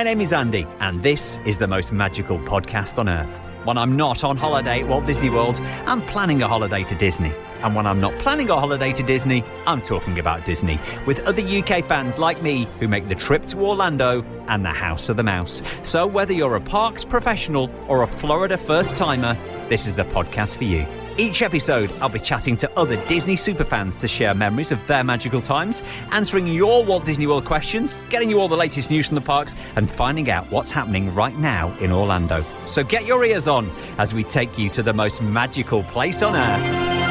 My name is Andy, and this is the most magical podcast on earth. When I'm not on holiday at Walt Disney World, I'm planning a holiday to Disney. And when I'm not planning a holiday to Disney, I'm talking about Disney, with other UK fans like me who make the trip to Orlando and the House of the Mouse. So whether you're a parks professional or a Florida first-timer, this is the podcast for you. Each episode, I'll be chatting to other Disney superfans to share memories of their magical times, answering your Walt Disney World questions, getting you all the latest news from the parks, and finding out what's happening right now in Orlando. So get your ears on as we take you to the most magical place on earth.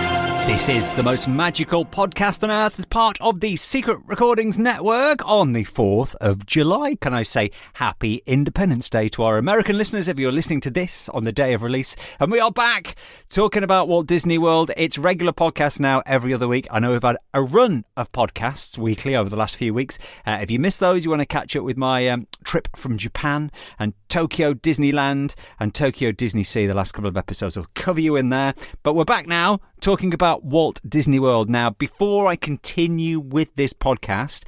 This is the most magical podcast on earth as part of the Secret Recordings Network on the 4th of July. Can I say happy Independence Day to our American listeners if you're listening to this on the day of release. And we are back talking about Walt Disney World. It's regular podcasts now every other week. I know we've had a run of podcasts weekly over the last few weeks. If you missed those, you want to catch up with my trip from Japan and Tokyo Disneyland and Tokyo Disney Sea. The last couple of episodes will cover you in there. But we're back now talking about Walt Disney World. Now, before I continue with this podcast,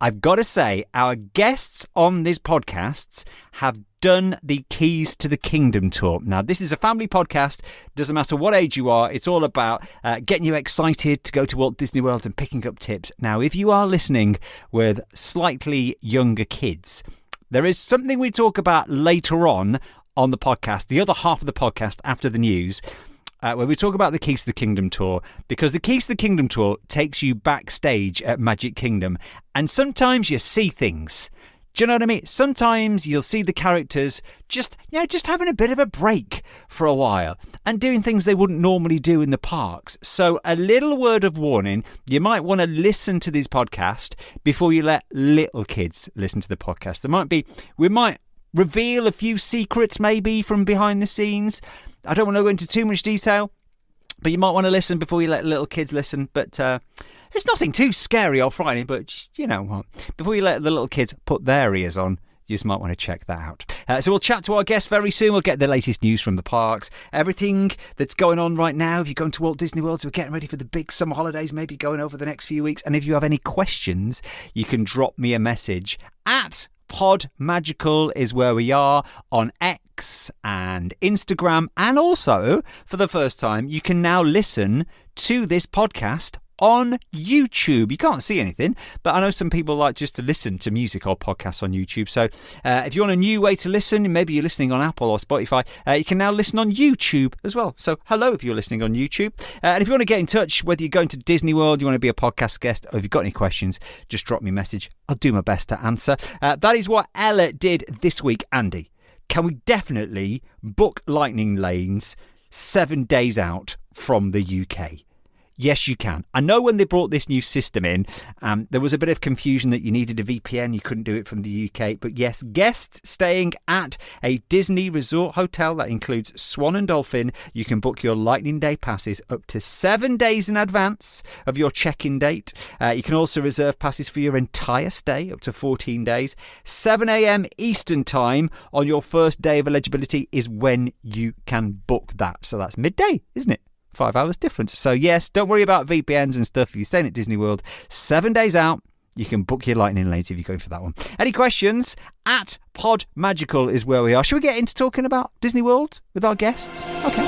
I've got to say our guests on this podcast have done the Keys to the Kingdom tour. Now, this is a family podcast. Doesn't matter what age you are. It's all about getting you excited to go to Walt Disney World and picking up tips. Now, if you are listening with slightly younger kids, there is something we talk about later on the podcast, the other half of the podcast after the news, where we talk about the Keys to the Kingdom tour, because the Keys to the Kingdom tour takes you backstage at Magic Kingdom, and sometimes you see things. Do you know what I mean? Sometimes you'll see the characters just having a bit of a break for a while and doing things they wouldn't normally do in the parks. So a little word of warning, you might want to listen to this podcast before you let little kids listen to the podcast. We might reveal a few secrets maybe from behind the scenes. I don't want to go into too much detail, but you might want to listen before you let little kids listen. But there's nothing too scary or frightening, but you know what? Before you let the little kids put their ears on, you just might want to check that out. So we'll chat to our guests very soon. We'll get the latest news from the parks, everything that's going on right now. If you're going to Walt Disney World, so we're getting ready for the big summer holidays, maybe going over the next few weeks. And if you have any questions, you can drop me a message at Pod Magical is where we are on X and Instagram. And also, for the first time, you can now listen to this podcast on YouTube. You can't see anything, but I know some people like just to listen to music or podcasts on YouTube. So if you want a new way to listen, maybe you're listening on Apple or Spotify, you can now listen on YouTube as well. So hello if you're listening on YouTube. And if you want to get in touch, whether you're going to Disney World, you want to be a podcast guest, or if you've got any questions, just drop me a message. I'll do my best to answer. That is what Ella did this week. Andy, can we definitely book lightning lanes 7 days out from the UK? Yes, you can. I know when they brought this new system in, there was a bit of confusion that you needed a VPN. You couldn't do it from the UK. But yes, guests staying at a Disney resort hotel that includes Swan and Dolphin, you can book your Lightning Day passes up to 7 days in advance of your check-in date. You can also reserve passes for your entire stay, up to 14 days. 7 a.m. Eastern Time on your first day of eligibility is when you can book that. So that's midday, isn't it? 5 hours difference. So yes, don't worry about VPNs and stuff. If you're staying at Disney World 7 days out, you can book your lightning lanes if you're going for that one. Any questions? At Pod Magical is where we are. Should we get into talking about Disney World with our guests? Okay.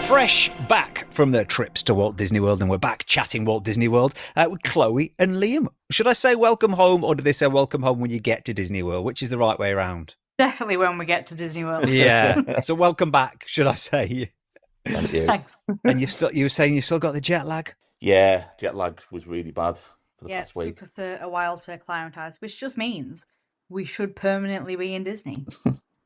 Fresh back from their trips to Walt Disney World, and we're back chatting Walt Disney World with Chloe and Liam. Should I say welcome home, or do they say welcome home when you get to Disney World? Which is the right way around? Definitely when we get to Disney World. Yeah. So welcome back, should I say? Thank you. Thanks. And you were saying you've still got the jet lag? Yeah, jet lag was really bad for the past week. It took us a while to acclimatise, which just means we should permanently be in Disney.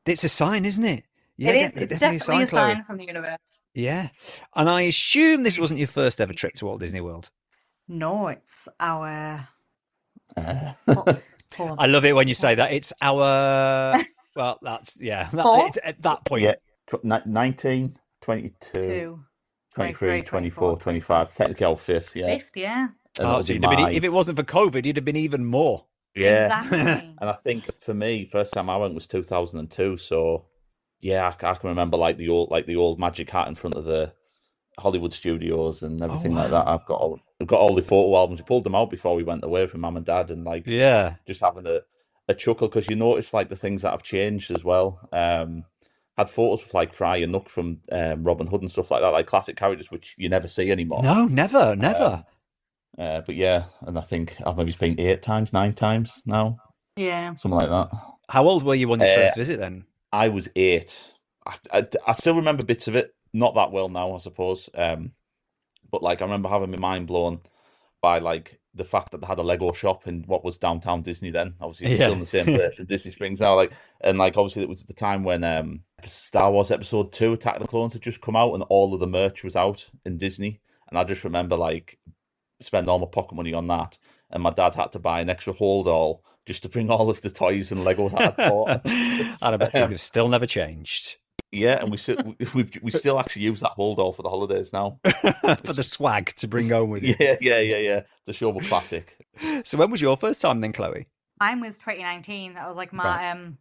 It's a sign, isn't it? Yeah, it is. It's definitely a sign from the universe. Yeah. And I assume this wasn't your first ever trip to Walt Disney World. No, it's our... I love it when you say that. It's our... Well, that's, yeah. It's at that point. Yeah, 19, 22, 23, 24, 25. Technically our fifth, yeah. Fifth, yeah. So if it wasn't for COVID, you'd have been even more. Yeah. Exactly. And I think for me, first time I went was 2002. So, yeah, I can remember like the old Magic Hat in front of the Hollywood Studios and Oh everything like that. wow. I've got all the photo albums. We pulled them out before we went away from Mum and Dad, and like Yeah. just having a chuckle because you notice like the things that have changed as well. Had photos with like Fry and Nook from Robin Hood and stuff like that, like classic characters which you never see anymore. No, never, never. Um, but yeah, and I think I've maybe been 8 times, 9 times now, Yeah. something like that. How old were you on your Uh, first visit then? I was 8. I still remember bits of it, not that well now, I suppose. But like I remember having my mind blown by like the fact that they had a Lego shop in what was downtown Disney then. Obviously, it's still in Yeah. the same place in Disney Springs now. Like, and like obviously it was at the time when Star Wars Episode 2, Attack of the Clones, had just come out, and all of the merch was out in Disney. And I just remember like spending all my pocket money on that, and my dad had to buy an extra hold all just to bring all of the toys and Lego that I'd bought. And I bet things Um, have still never changed. yeah, and we still actually use that hold all for the holidays now. For the swag to bring home with you. Yeah. The Showboat Classic. So when was your first time then, Chloe? Mine was 2019. That was like my Right.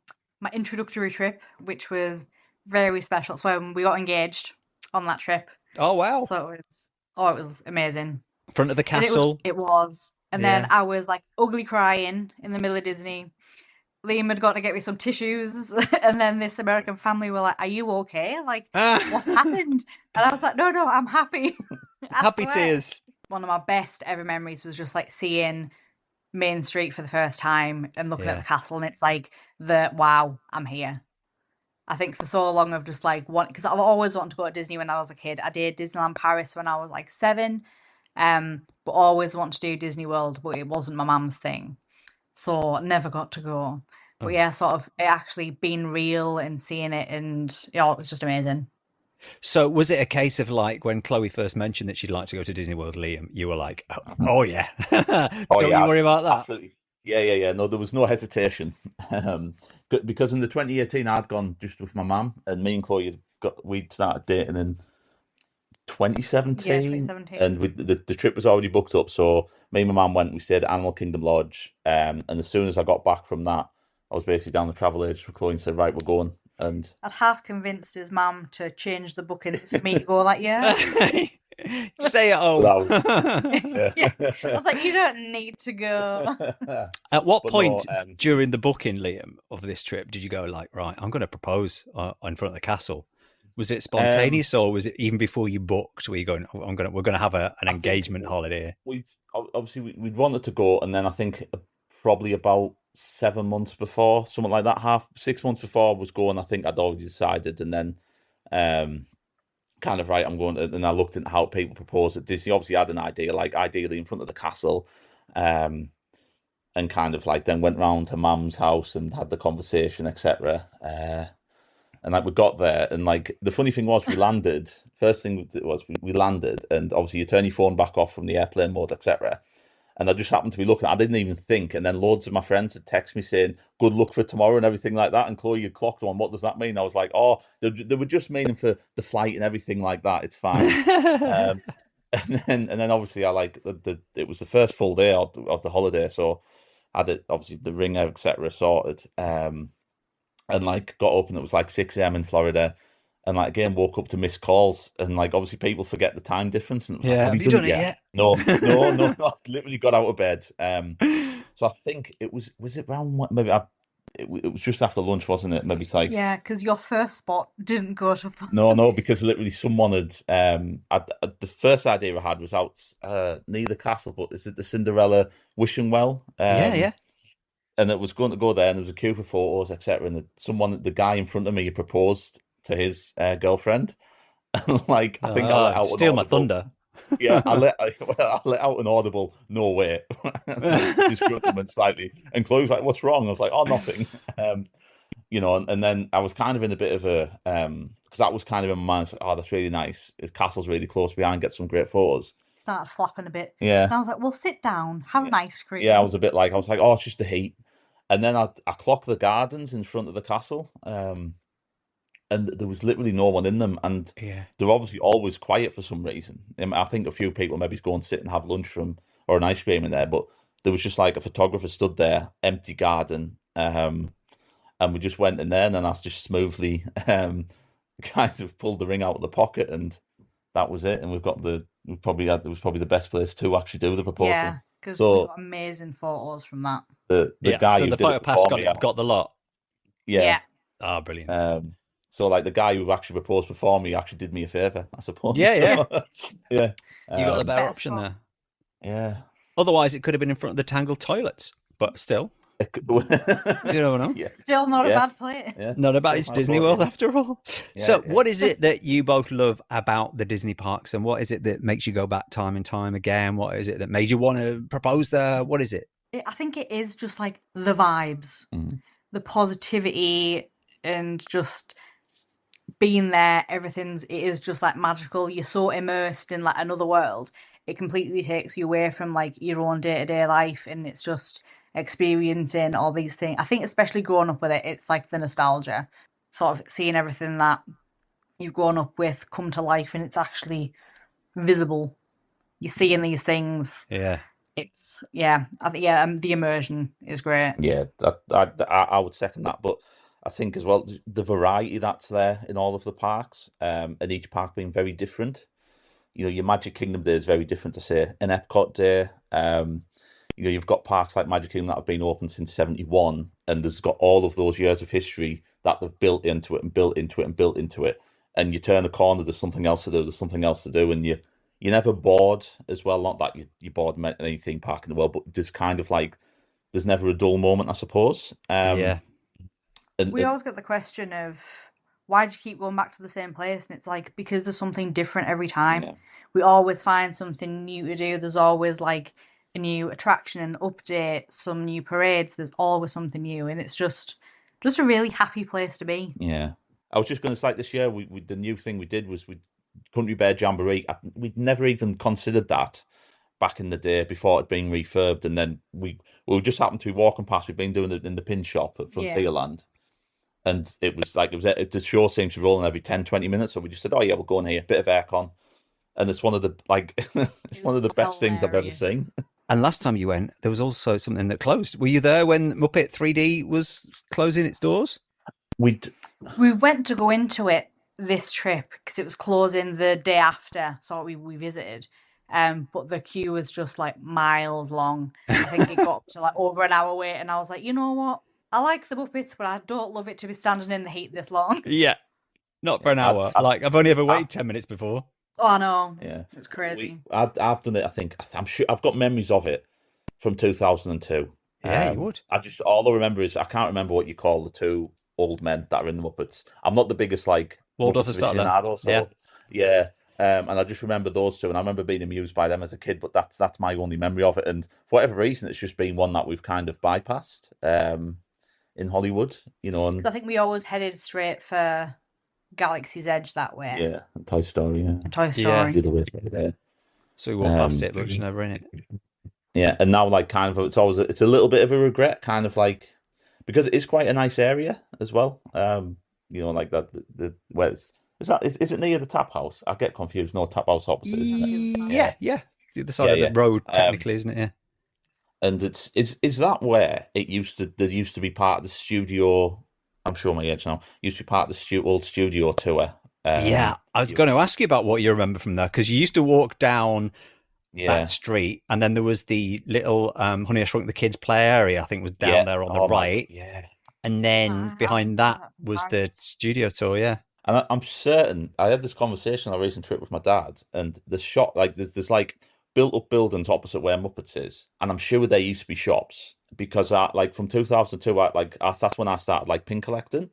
my introductory trip, which was very special. It's when we got engaged on that trip. Oh wow. So it was amazing. Front of the And castle. it was. And then I was like ugly crying in the middle of Disney. Liam had got to get me some tissues, and then this American family were like, "Are you okay? Like, what's happened?" And I was like, "No, I'm happy." I Happy swear. tears. One of my best ever memories was just like seeing Main Street for the first time and looking at the castle, and it's like wow, I'm here. I think for so long I've just like because I've always wanted to go to Disney when I was a kid. I did Disneyland Paris when I was like 7, but always wanted to do Disney World, but it wasn't my mum's thing. So never got to go. But yeah, sort of it actually being real and seeing it, and it was just amazing. So was it a case of like when Chloe first mentioned that she'd like to go to Disney World, Liam, you were like, oh yeah. Oh Don't you yeah, worry about that. absolutely. Yeah. No, there was no hesitation. Because in the 2018 I'd gone just with my mum, and me and Chloe we'd started dating in Yeah, 2017, 2017. and the trip was already booked up. So me and my mum went. We stayed at Animal Kingdom Lodge, and as soon as I got back from that, I was basically down the travel agent with Chloe and said, "Right, we're going." And I'd half convinced his mum to change the bookings for me to go that year. Stay at home. yeah. Yeah. I was like, you don't need to go. At what But point no, during the booking, Liam, of this trip did you go like, right, I'm going to propose in front of the castle? Was it spontaneous, or was it even before you booked? Were you going? We're going to have an I think engagement holiday. we'd wanted to go, and then I think probably about 7 months before, something like that, 6 months before I was going, I think I'd already decided, and then um, kind of right, I'm going to, and I looked into how people propose at Disney. Obviously, I had an idea, like ideally in front of the castle, um, and kind of like then went round to Mum's house and had the conversation, etc. And like we got there, and like the funny thing was, we landed. First thing was we landed, and obviously you turn your phone back off from the airplane mode, etc. And I just happened to be looking. I didn't even think, and then loads of my friends had texted me saying "good luck for tomorrow" and everything like that. And Chloe had clocked on. What does that mean? I was like, "Oh, they were just meaning for the flight and everything like that. It's fine." Um, and then obviously I like it was the first full day of the holiday, so I had it obviously the ring etc. sorted. And like got up and it was like 6 a.m. in Florida, and like again woke up to missed calls, and like obviously people forget the time difference, and it was like, Yeah, have have you you done done it it yet? yet? No, I've literally got out of bed. So I think was it around maybe it was just after lunch, wasn't it? Maybe it's like Yeah, because your first spot didn't go to no, because literally someone had the first idea I had was out near the castle, but is it the Cinderella wishing well? Yeah. And it was going to go there, and there was a queue for photos, etc. And the guy in front of me proposed to his girlfriend, and like I think I let out an Steal my audible, thunder. yeah, I let out an audible, no way, like disgruntlement slightly, and Chloe's like, "What's wrong?" I was like, "Oh, nothing," and then I was kind of in a bit of a because that was kind of in my mind, oh, that's really nice. His castle's really close behind, get some great photos. started flapping a bit. Yeah, And I was like, well, sit down, have an ice yeah, I cream. was a bit like I was like, oh, it's just the heat. And then I clocked the gardens in front of the castle, and there was literally no one in them, and Yeah. they're obviously always quiet for some reason. I think a few people maybe go and sit and have lunch from or an ice cream in there, but there was just like a photographer stood there, empty garden, and we just went in there, and then I just smoothly kind of pulled the ring out of the pocket and that was it. And it was probably the best place to actually do the proposal. Yeah, because we So got amazing photos from that. the guy So who the did photo it pass before me, got the lot. yeah. Yeah. Oh, brilliant. So like the guy who actually proposed before me actually did me a favor, I suppose. Yeah, yeah. So, yeah. You got the better Best option spot. there. Yeah. Otherwise, it could have been in front of the Tangled toilets, but still, you never know. Yeah. Still not a Yeah. bad place. Yeah. Not about Still it's my Disney thought, World yeah. after all. Yeah, So, yeah. what is it that you both love about the Disney parks, and what is it that makes you go back time and time again? What is it that made you want to propose there? What is it? I think it is just like the vibes, the positivity, and just being there. It is just like magical. You're so immersed in like another world. It completely takes you away from like your own day-to-day life, and it's just experiencing all these things. I think especially growing up with it, it's like the nostalgia, sort of seeing everything that you've grown up with come to life, and it's actually visible. You're seeing these things. Yeah. It's the immersion is great. Yeah, I would second that, but I think as well the variety that's there in all of the parks, and each park being very different. Your Magic Kingdom Day is very different to say an Epcot Day. You've got parks like Magic Kingdom that have been open since '71, and there's got all of those years of history that they've built into it and built into it and built into it. And you turn a corner, there's something else to do, there's something else to do, and you're never bored as well. Not that you're bored in any theme park in the world, but there's kind of like there's never a dull moment, I suppose. Yeah. We always get the question of why do you keep going back to the same place? And it's like because there's something different every time. Yeah. We always find something new to do. There's always like a new attraction, an update, some new parades. There's always something new, and it's just a really happy place to be. Yeah. I was just going to say, like this year, we the new thing we did was Country Bear Jamboree. We'd never even considered that back in the day before it had been refurbed, and then we just happened to be walking past. We've been doing it in the pin shop at Frontierland, and it was the show seems to roll in every 10, 20 minutes. So we just said, oh yeah, we'll go in here, bit of aircon, and it's one of the it's one of the best things I've ever seen. And last time you went, there was also something that closed. Were you there when Muppet 3D was closing its doors? We went to go into it this trip because it was closing the day after, so we visited. But the queue was just like miles long. I think it got up to like over an hour wait, and I was like, you know what? I like the Muppets, but I don't love it to be standing in the heat this long. Yeah, not for an hour. I've only ever waited 10 minutes before. Oh no! Yeah, it's crazy. I've done it. I'm sure I've got memories of it from 2002. Yeah, you would. All I remember is I can't remember what you call the two old men that are in the Muppets. I'm not the biggest like Waldorf Muppets and aficionado, so yeah. And I just remember those two, and I remember being amused by them as a kid. But that's my only memory of it, and for whatever reason, it's just been one that we've kind of bypassed in Hollywood. And I think we always headed straight for Galaxy's Edge that way. Yeah, and Toy Story. Yeah, and Toy Story. Yeah. So we walked past it, but we're never in it. Yeah, and now like kind of it's a little bit of a regret, kind of like because it is quite a nice area as well. Like that the where is it near the Tap House? I get confused. No, Tap House opposite, isn't it? Yeah. The other side of the road, technically, isn't it? Yeah. And is that where it used to? There used to be part of the studio. I'm sure my age now. Used to be part of the old studio tour. I was going to ask you about what you remember from there because you used to walk down that street, and then there was the little Honey I Shrunk the Kids play area. I think was down there on the right. And then behind that was the studio tour. Yeah. And I'm certain I had this conversation on a recent trip with my dad, and the shop like there's like built up buildings opposite where Muppets is, and I'm sure there used to be shops because from 2002, that's when I started like pin collecting,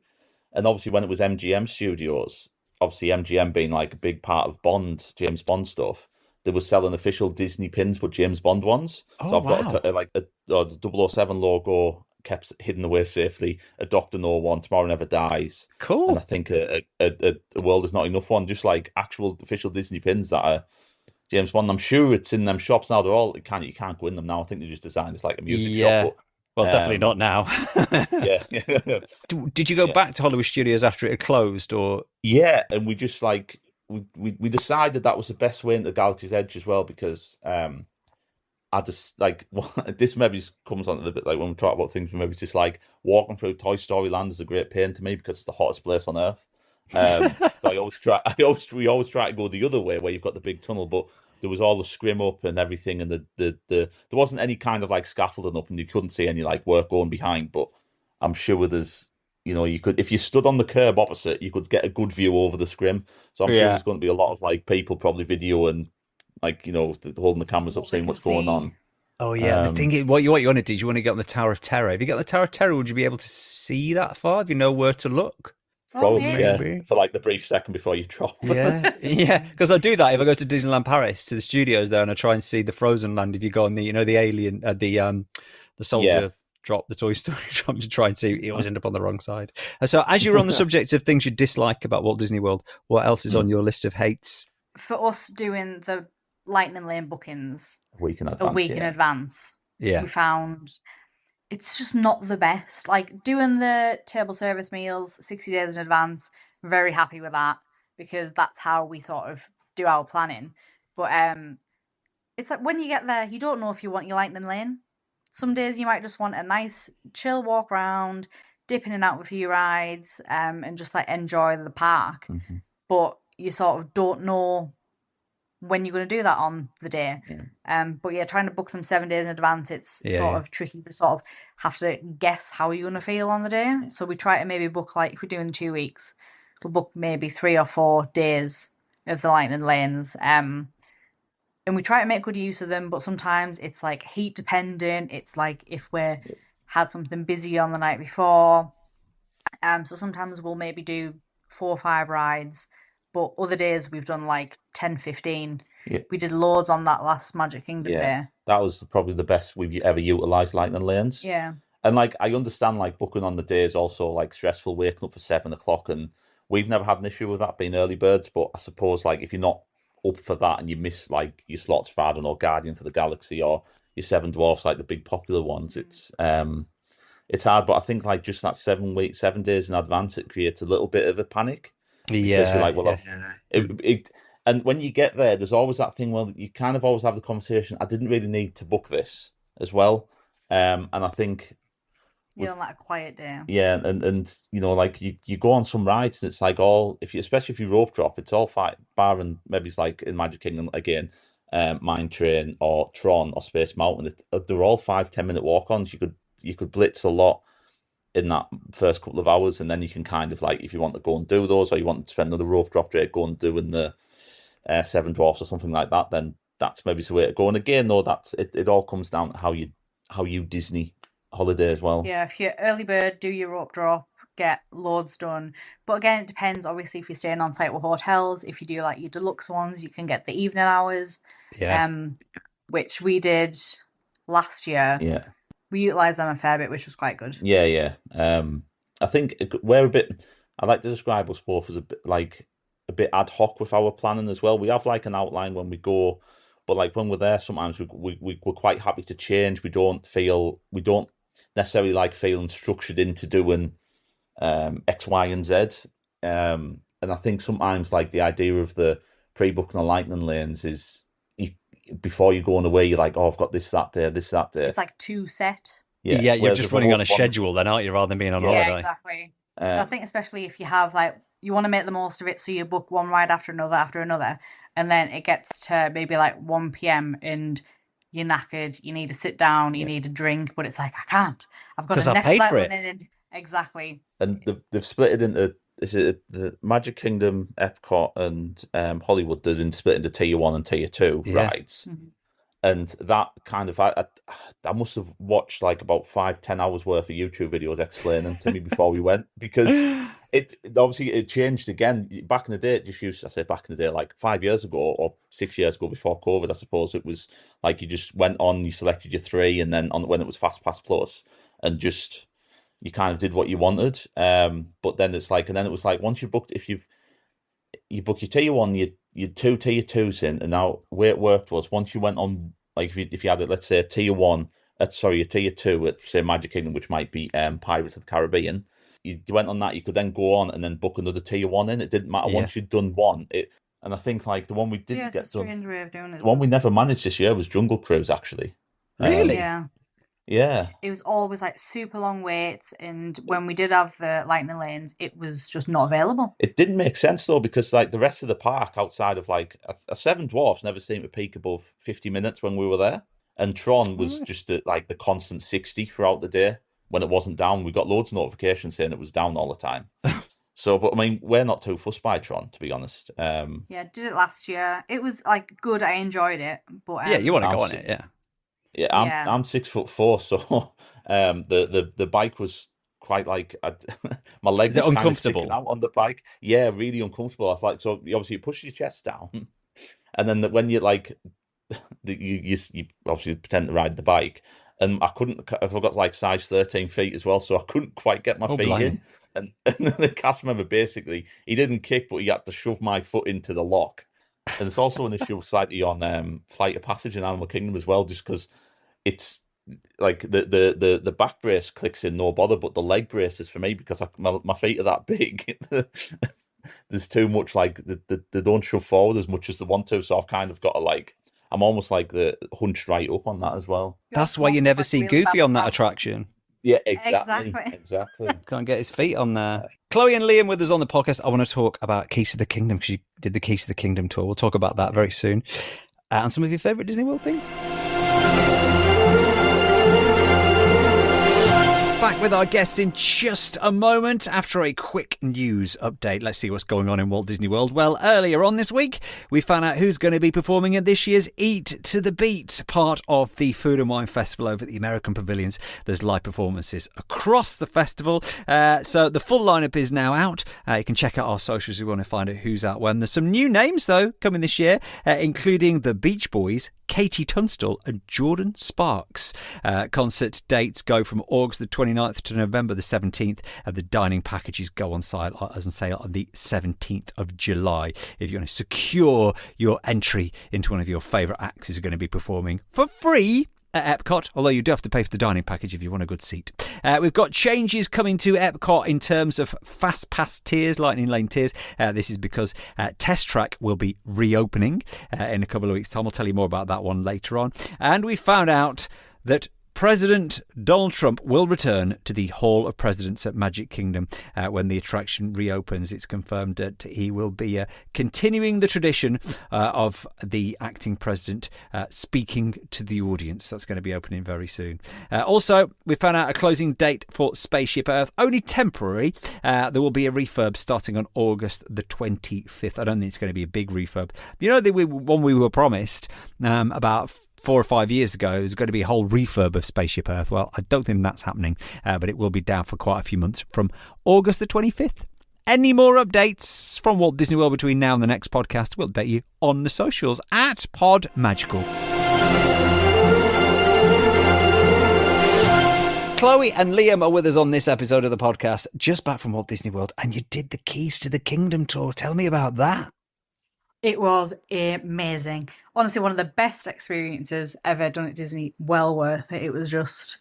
and obviously when it was MGM Studios, obviously MGM being like a big part of James Bond stuff, they were selling official Disney pins but James Bond ones. So I've got a 007 logo kept hidden away safely, a Doctor No one, Tomorrow Never Dies. Cool. And I think a World Is Not Enough one, just like actual official Disney pins that are James Bond. I'm sure it's in them shops now. You can't go in them now. I think they just designed it's like a music shop. But, well, definitely not now. Yeah. Did you go back to Hollywood Studios after it had closed, or? Yeah, and we just like we decided that was the best way into Galaxy's Edge as well because I just like this maybe comes on a little bit like when we talk about things. Maybe it's just like walking through Toy Story Land is a great pain to me because it's the hottest place on earth. So we always try to go the other way where you've got the big tunnel, but there was all the scrim up and everything, and there wasn't any kind of like scaffolding up, and you couldn't see any like work going behind. But I'm sure there's, you could, if you stood on the curb opposite, you could get a good view over the scrim. So I'm sure Yeah. there's going to be a lot of like people probably video and like holding the cameras up, What they seeing can what's going see. on. Oh yeah, the thing is, what you want to do is you want to get on the Tower of Terror. If you get on the Tower of Terror, would you be able to see that far? Do you know where to look? Oh, Probably, yeah, maybe. Maybe. for like the brief second before you drop. Yeah, yeah. Because I do that if I go to Disneyland Paris to the studios there, and I try and see the Frozen Land. If you go on the, the alien, the Yeah. soldier drop, the Toy Story drop to try and see, you always end up on the wrong side. So, as you're on the subject of things you dislike about Walt Disney World, what else is on your list of hates? For us doing the Lightning Lane bookings A week in a advance. week in Yeah. advance, Yeah, we found it's just not the best. Like doing the table service meals 60 days in advance, very happy with that because that's how we sort of do our planning. But it's like when you get there, you don't know if you want your Lightning Lane. Some days you might just want a nice chill walk around, dip in and out with a few rides, and just like enjoy the park. Mhm. But you sort of don't know when you're going to do that on the day. But yeah, trying to book them 7 days in advance, it's sort of tricky to sort of have to guess how you're going to feel on the day. So we try to maybe book, like, if we're doing 2 weeks, we'll book maybe 3 or 4 days of the Lightning Lanes. And we try to make good use of them, but sometimes it's like heat dependent. It's like if we had something busy on the night before. So sometimes we'll maybe do 4 or 5 rides, but other days we've done like 10, 15. Yeah. We did loads on that last Magic Kingdom day. That was probably the best we've ever utilized Lightning Lanes. Yeah. And like I understand like booking on the day is also like stressful, waking up for 7 o'clock, and we've never had an issue with that being early birds. But I suppose like if you're not up for that and you miss like your slots for, I don't know, Guardians of the Galaxy or your Seven Dwarfs, like the big popular ones, it's hard. But I think like just that 7 days in advance, it creates a little bit of a panic. Because you're like, well, and when you get there, there's always that thing where you kind of always have the conversation. I didn't really need to book this as well, and I think You're on like a quiet day. yeah, and like you go on some rides and it's like especially if you rope drop, it's all fight bar and maybe it's like in Magic Kingdom again, Mine Train or Tron or Space Mountain. They're all 5-10 minute walk-ons. You could blitz a lot in that first couple of hours, and then you can kind of like if you want to go and do those, or you want to spend another rope drop day go and do in the Seven Dwarfs or something like that, then that's maybe the way to go. And again, though, that's it all comes down to how you Disney holiday as well. Yeah, if you're early bird, do your rope drop, get loads done. But again, it depends. Obviously, if you're staying on site with hotels, if you do like your deluxe ones, you can get the evening hours. Yeah. Which we did last year. Yeah. We utilised them a fair bit, which was quite good. Yeah. I think we're a bit. I like to describe us both as a bit ad hoc with our planning as well. We have like an outline when we go, but like when we're there, sometimes we're quite happy to change. We don't necessarily like feeling structured into doing X, Y, and Z. And I think sometimes like the idea of the pre-booking the Lightning Lanes is before you're going away, you're like, oh, I've got this, that day, this, that day. It's like 2 set. Yeah, you're just running on a schedule then, aren't you, rather than being on holiday? Yeah, exactly. I think especially if you have like you want to make the most of it, so you book one ride after another, and then it gets to maybe like 1 p.m. and you're knackered, you need to sit down, you need a drink, but it's like I can't. I've got a next paid for flight it. in. Exactly. And they've split it into the Magic Kingdom, Epcot, and Hollywood. They're split into tier 1 and tier 2 rides. Mm-hmm. And that kind of, I must have watched like about 5-10 hours worth of YouTube videos explaining to me before we went, because it obviously it changed again. Back in the day, it just used, I say back in the day, like 5 years ago or 6 years ago before COVID, I suppose it was like you just went on, you selected your 3, and then when it was Fast Pass Plus, and just you kind of did what you wanted. But then it's like, and then it was like once you booked, if you book your tier 1, you 2 tier 2s in, and now where it worked was once you went on, like if you had it, let's say a tier 1, a tier 2 at say Magic Kingdom, which might be Pirates of the Caribbean, you went on that, you could then go on and then book another tier 1 in. It didn't matter once you'd done one. And I think like the one we didn't get done, strange way of doing it. the one we never managed this year was Jungle Cruise, actually. Really? Yeah. Yeah. It was always like super long waits, and when we did have the lightning lanes, it was just not available. It didn't make sense though, because like the rest of the park outside of like a Seven Dwarfs never seemed to peak above 50 minutes when we were there. And Tron was just at like the constant 60 throughout the day when it wasn't down. We got loads of notifications saying it was down all the time. So, but I mean, we're not too fussed by Tron, to be honest. Yeah, did it last year. It was like good. I enjoyed it, but Yeah, you want to I'm go on si- it, yeah. Yeah, yeah, I'm 6'4", so the bike was quite like my leg Is it was kind of sticking uncomfortable? out on the bike. Yeah, really uncomfortable. I was like, so obviously you push your chest down, and then when you like you obviously pretend to ride the bike, and I forgot like size 13 feet as well, so I couldn't quite get my Oh, feet blimey. in. And the cast member basically, he didn't kick, but he had to shove my foot into the lock. And it's also an issue slightly on Flight of Passage in Animal Kingdom as well, just because it's like the back brace clicks in no bother, but the leg brace is for me because my feet are that big. There's too much like they don't shove forward as much as they want to, so I've kind of got to like I'm almost like the hunched right up on that as well. you have to That's why come you off with never like see really bad Goofy on that cramp. attraction. Yeah, exactly, Exactly. exactly. Can't get his feet on there. Chloe and Liam with us on the podcast. I want to talk about Keys to the Kingdom because you did the Keys to the Kingdom tour. We'll talk about that very soon. And some of your favourite Disney World things. Back with our guests in just a moment after a quick news update. Let's see what's going on in Walt Disney World. Well, earlier on this week, we found out who's going to be performing at this year's Eat to the Beat, part of the Food and Wine Festival over at the American Pavilions. There's live performances across the festival. So the full lineup is now out. You can check out our socials if you want to find out who's out when. There's some new names, though, coming this year, including the Beach Boys, Katie Tunstall and Jordan Sparks. Concert dates go from August the 29th to November the 17th, and the dining packages go on sale on the 17th of July. If you want to secure your entry into one of your favourite acts who's going to be performing for free at Epcot, although you do have to pay for the dining package if you want a good seat. We've got changes coming to Epcot in terms of Fast Pass tiers, Lightning Lane tiers. This is because Test Track will be reopening in a couple of weeks' time. I'll tell you more about that one later on. And we found out that President Donald Trump will return to the Hall of Presidents at Magic Kingdom when the attraction reopens. It's confirmed that he will be continuing the tradition of the acting president speaking to the audience. That's going to be opening very soon. Also, we found out a closing date for Spaceship Earth, only temporary. There will be a refurb starting on August the 25th. I don't think it's going to be a big refurb. You know, the one we were promised about 4 or 5 years ago, it was going to be a whole refurb of Spaceship Earth. Well, I don't think that's happening, but it will be down for quite a few months from August the 25th. Any more updates from Walt Disney World between now and the next podcast, we'll update you on the socials at Pod Magical. Chloe and Liam are with us on this episode of the podcast, just back from Walt Disney World, and you did the Keys to the Kingdom tour. Tell me about that. It was amazing. Honestly, one of the best experiences ever done at Disney. Well worth it. It was just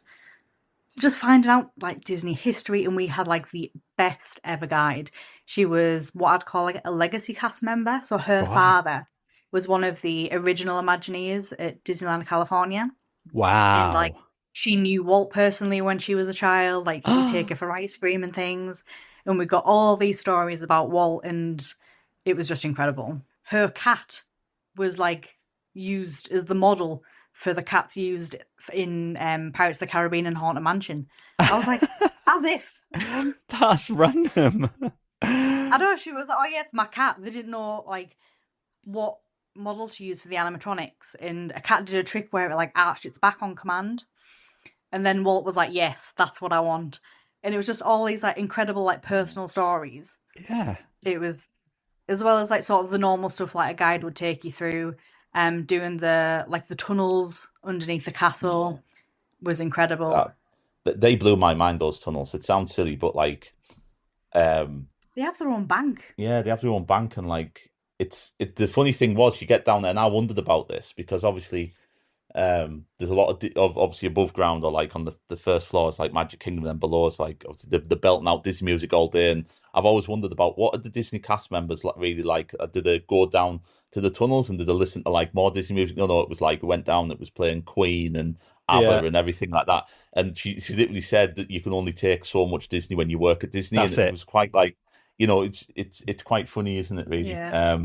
finding out like Disney history, and we had like the best ever guide. She was what I'd call like a legacy cast member. So her father was one of the original Imagineers at Disneyland California. Wow. And like she knew Walt personally when she was a child. Like he'd take her for ice cream and things. And we got all these stories about Walt, and it was just incredible. Her cat was like used as the model for the cats used in Pirates of the Caribbean and Haunted Mansion. I was like, as if. That's random. I know, she was like, oh yeah, it's my cat. They didn't know like what model to use for the animatronics, and a cat did a trick where it like arched its back on command, and then Walt was like, yes, that's what I want. And it was just all these like incredible like personal stories. Yeah. It was, as well as like sort of the normal stuff like a guide would take you through, doing the like the tunnels underneath the castle was incredible. They blew my mind, those tunnels. It sounds silly, but like They have their own bank. yeah, they have their own bank, and like the funny thing was you get down there, and I wondered about this because obviously there's a lot of obviously above ground, or like on the first floor is like Magic Kingdom, and below is like obviously the belting out Disney music all day. And I've always wondered about what are the Disney cast members like really like. Do they go down to the tunnels and did they listen to like more Disney music? No, it was like it went down. It was playing Queen and ABBA and everything like that. And she literally said that you can only take so much Disney when you work at Disney, That's and it it. was quite like, it's quite funny, isn't it? Really. Yeah.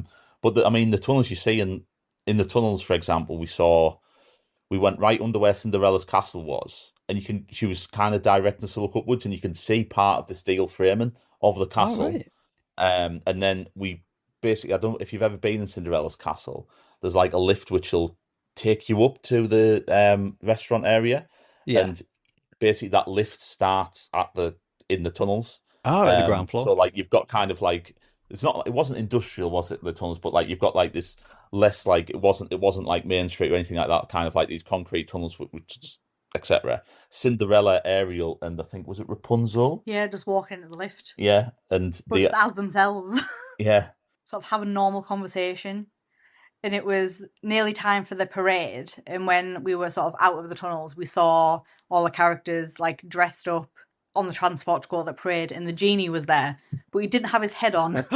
But I mean, the tunnels you see in the tunnels, for example, we went right under where Cinderella's castle was, and she was kind of directing us to look upwards, and you can see part of the steel framing of the Oh, castle. right. And then we basically, I don't know if you've ever been in Cinderella's castle. There's like a lift which will take you up to the restaurant area, Yeah. and basically that lift starts in the tunnels. Oh, at the ground floor. So like you've got kind of like it wasn't industrial, was it, the tunnels? But like you've got like this less like it wasn't like Main Street or anything like that. Kind of like these concrete tunnels, which etc. Cinderella, Ariel, and I think was it Rapunzel? Yeah, just walking into the lift. Yeah, and But just as themselves. yeah. Sort of have a normal conversation. And it was nearly time for the parade. And when we were sort of out of the tunnels, we saw all the characters like dressed up on the transport to go to the parade, and the genie was there, but he didn't have his head on. So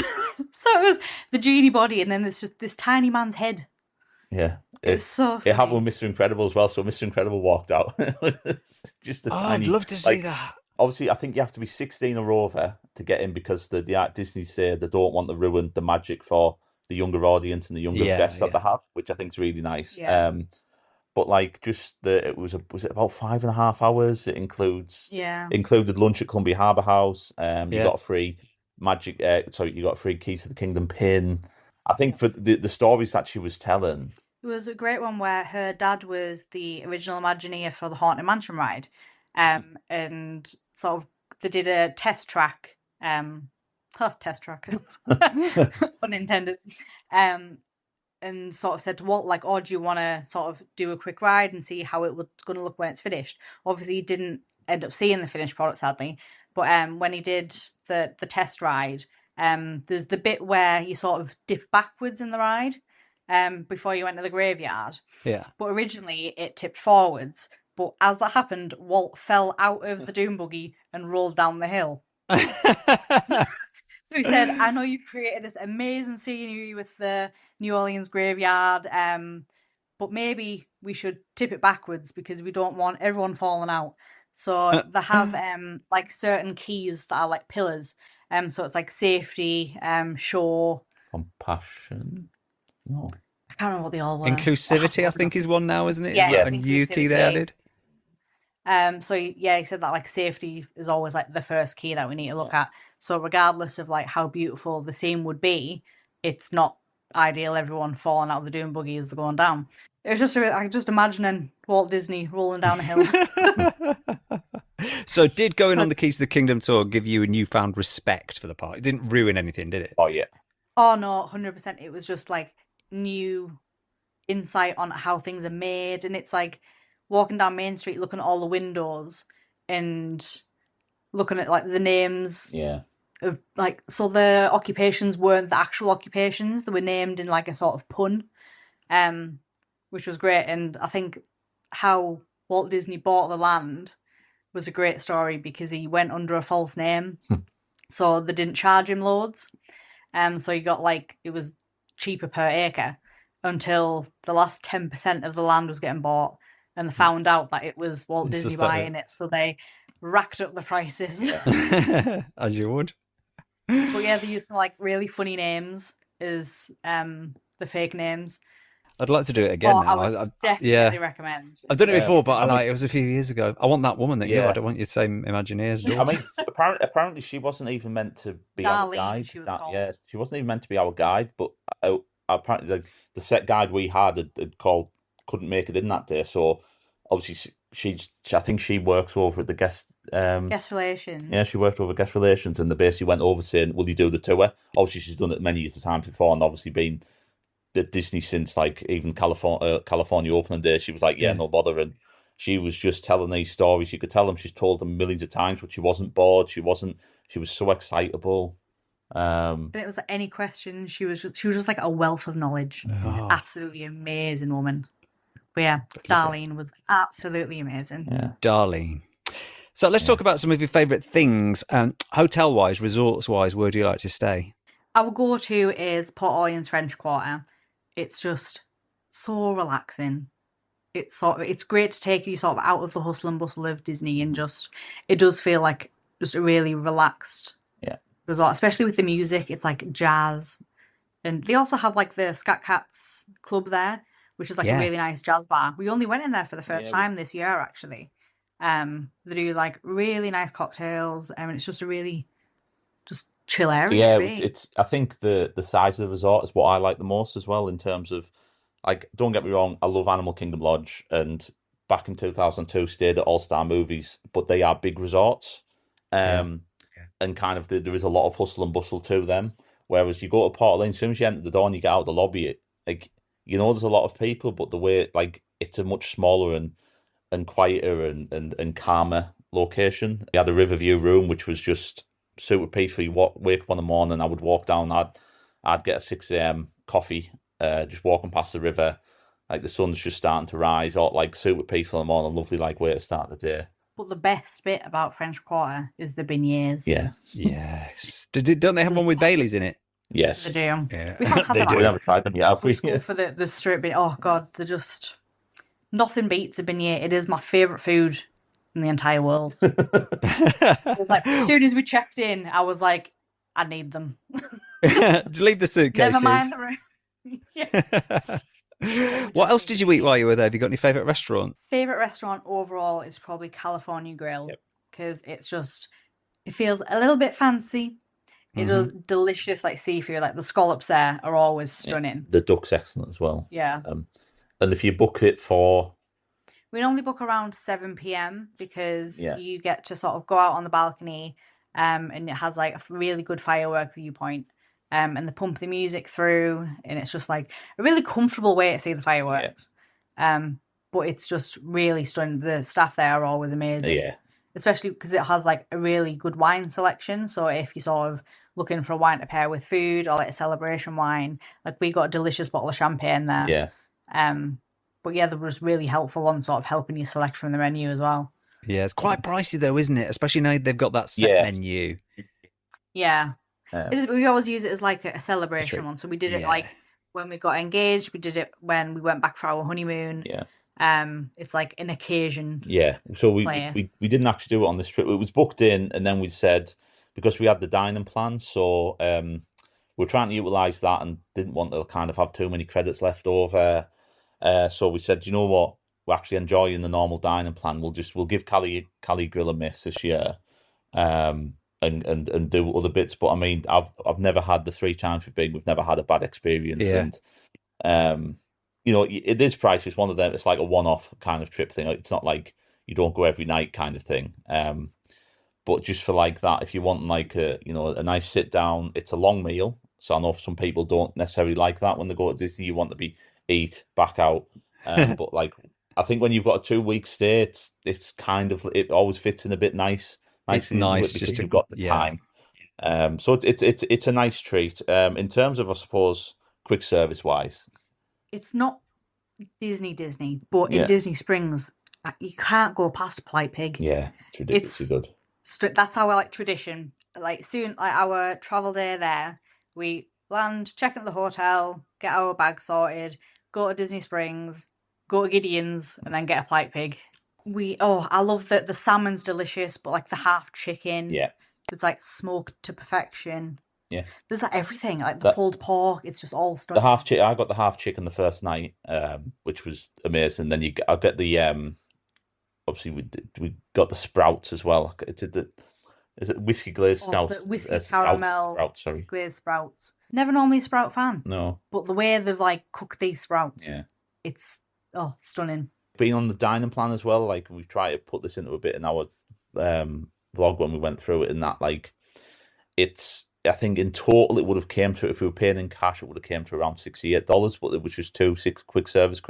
it was the genie body, and then there's just this tiny man's head. Yeah, it was so funny. It happened with Mr. Incredible as well. So Mr. Incredible walked out. Just a tiny. I'd love to see that. Obviously, I think you have to be 16 or over to get in, because the Disney say they don't want to ruin the magic for the younger audience and the younger guests that they have, which I think is really nice. Yeah. But like was it about 5.5 hours? It included lunch at Columbia Harbour House. You got a free you got a free Keys to the Kingdom pin. I think for the stories that she was telling. It was a great one where her dad was the original Imagineer for the Haunted Mansion ride. And sort of they did a test track. Test track. Unintended. And sort of said to Walt, like, oh, do you want to sort of do a quick ride and see how it was going to look when it's finished? Obviously, he didn't end up seeing the finished product, sadly. But when he did the test ride, there's the bit where you sort of dip backwards in the ride before you went to the graveyard. Yeah. But originally, it tipped forwards. But as that happened, Walt fell out of the doom buggy and rolled down the hill. So he said, I know you've created this amazing scenery with the New Orleans graveyard, but maybe we should tip it backwards because we don't want everyone falling out. So they have like certain keys that are like pillars. So it's like safety, show. Compassion. No. I can't remember what they all were. Inclusivity, I think, is one now, isn't it? Yeah, a new key they added. So yeah, he said that like safety is always like the first key that we need to look at. So regardless of like how beautiful the scene would be, it's not ideal everyone falling out of the doom buggy as they're going down. It was just I just imagining Walt Disney rolling down a hill. So did going on the Keys to the Kingdom tour give you a newfound respect for the park? It didn't ruin anything, did it? Oh yeah. Oh no, 100%. It was just like new insight on how things are made, and it's like walking down Main Street looking at all the windows and looking at like the names of like, so the occupations weren't the actual occupations, they were named in like a sort of pun, which was great. And I think how Walt Disney bought the land was a great story because he went under a false name. So they didn't charge him loads, so he got like, it was cheaper per acre until the last 10% of the land was getting bought, and they found out that it was Walt Disney buying it, so they racked up the prices. As you would. But yeah, they used some like really funny names as the fake names. I'd like to do it again now. I would definitely recommend. I've done it before, but it was a few years ago. I want that woman that I don't want your same Imagineers. I mean, apparently she wasn't even meant to be our guide. She wasn't even meant to be our guide, but apparently the set guide we had couldn't make it in that day. So obviously I think she works over at the guest relations. Yeah, she worked over guest relations, and they basically went over saying, "Will you do the tour?" Obviously, she's done it many times before, and obviously been at Disney since like even California opening day. She was like, "Yeah, no bother," and she was just telling these stories. You could tell them she's told them millions of times, but she wasn't bored. She was so excitable. And it was like any question, she was just like a wealth of knowledge. Absolutely amazing woman. But yeah, Darlene was absolutely amazing. Yeah. Darlene. So let's talk about some of your favourite things. Hotel-wise, resorts-wise, where do you like to stay? Our go-to is Port Orleans French Quarter. It's just so relaxing. it's great to take you sort of out of the hustle and bustle of Disney and it does feel like just a really relaxed resort, especially with the music. It's like jazz, and they also have like the Scat Cats club there, which is like a really nice jazz bar. We only went in there for the first time this year, actually. They do like really nice cocktails, and it's just a really just chill area. It's I think the size of the resort is what I like the most as well, in terms of, like, don't get me wrong, I love Animal Kingdom Lodge, and back in 2002 stayed at All Star Movies, but they are big resorts. And kind of there is a lot of hustle and bustle to them. Whereas you go to Port Lane, as soon as you enter the door and you get out the lobby, like, there's a lot of people, but the way, like, it's a much smaller and quieter and calmer location. We had a Riverview room, which was just super peaceful. You wake up in the morning, I would walk down, I'd get a 6 a.m. coffee, just walking past the river, like the sun's just starting to rise, or like super peaceful in the morning, lovely like way to start the day. But the best bit about French Quarter is the beignets. Yeah. Yes. Don't they have one with Baileys in it? Yes. They do. Yeah. We haven't had them. We haven't tried them yet, have we? Go for the straight beignet. Oh god, they're just nothing beats a beignet. It is my favourite food in the entire world. It was like, as soon as we checked in, I was like, I need them. Did you leave the suitcases? Never mind the room. Yeah. What else did you eat while you were there? Have you got any favourite restaurant? Favourite restaurant overall is probably California Grill, because it feels a little bit fancy. It does delicious like seafood, like the scallops there are always stunning. The duck's excellent as well. Yeah. And if you book it for... We normally book around 7 p.m. because you get to sort of go out on the balcony, and it has like a really good firework viewpoint. And they pump the music through, and it's just like a really comfortable way to see the fireworks. But it's just really stunning. The staff there are always amazing. Yeah. Especially because it has like a really good wine selection. So if you're sort of looking for a wine to pair with food or like a celebration wine, like we got a delicious bottle of champagne there. Yeah. But yeah, they were just really helpful on sort of helping you select from the menu as well. Yeah, it's quite pricey though, isn't it? Especially now they've got that set menu. Yeah. We always use it as like a celebration one. So we did it like when we got engaged. We did it when we went back for our honeymoon. Yeah. It's like an occasion. Yeah. So we didn't actually do it on this trip. It was booked in, and then we said, because we had the dining plan, so we're trying to utilize that and didn't want to kind of have too many credits left over. So we said, you know what, we're actually enjoying the normal dining plan. We'll give Cali Grill a miss this year. And do other bits, but I mean, I've never had the 3 times we've never had a bad experience, and it is pricey. It's one of them. It's like a one-off kind of trip thing. It's not like you don't go every night kind of thing. But just for like that, if you want like a nice sit down, it's a long meal. So I know some people don't necessarily like that when they go to Disney. You want to eat back out, but like I think when you've got a 2-week stay, it's kind of, it always fits in a bit nice. It's nice because you've got the time. So it's a nice treat. In terms of, I suppose, quick service wise, it's not Disney, but in Disney Springs, you can't go past Polite Pig. Yeah, it's ridiculously good. That's our like tradition. Like soon, like our travel day there, we land, check into the hotel, get our bag sorted, go to Disney Springs, go to Gideon's, and then get a Polite Pig. I love that the salmon's delicious, but like the half chicken, it's like smoked to perfection. Yeah, there's like everything, like the pulled pork. It's just all stuff. I got the half chicken the first night, which was amazing. Then I get the obviously we got the sprouts as well. Is it whiskey glazed sprouts? Whiskey caramel sprouts, sorry. Glazed sprouts. Never normally a sprout fan. No, but the way they've like cooked these sprouts, it's stunning. Being on the dining plan as well, like we try to put this into a bit in our vlog when we went through it, and that like I think in total it would have came to, if we were paying in cash, it would have came to around $68, but it was just 2 quick service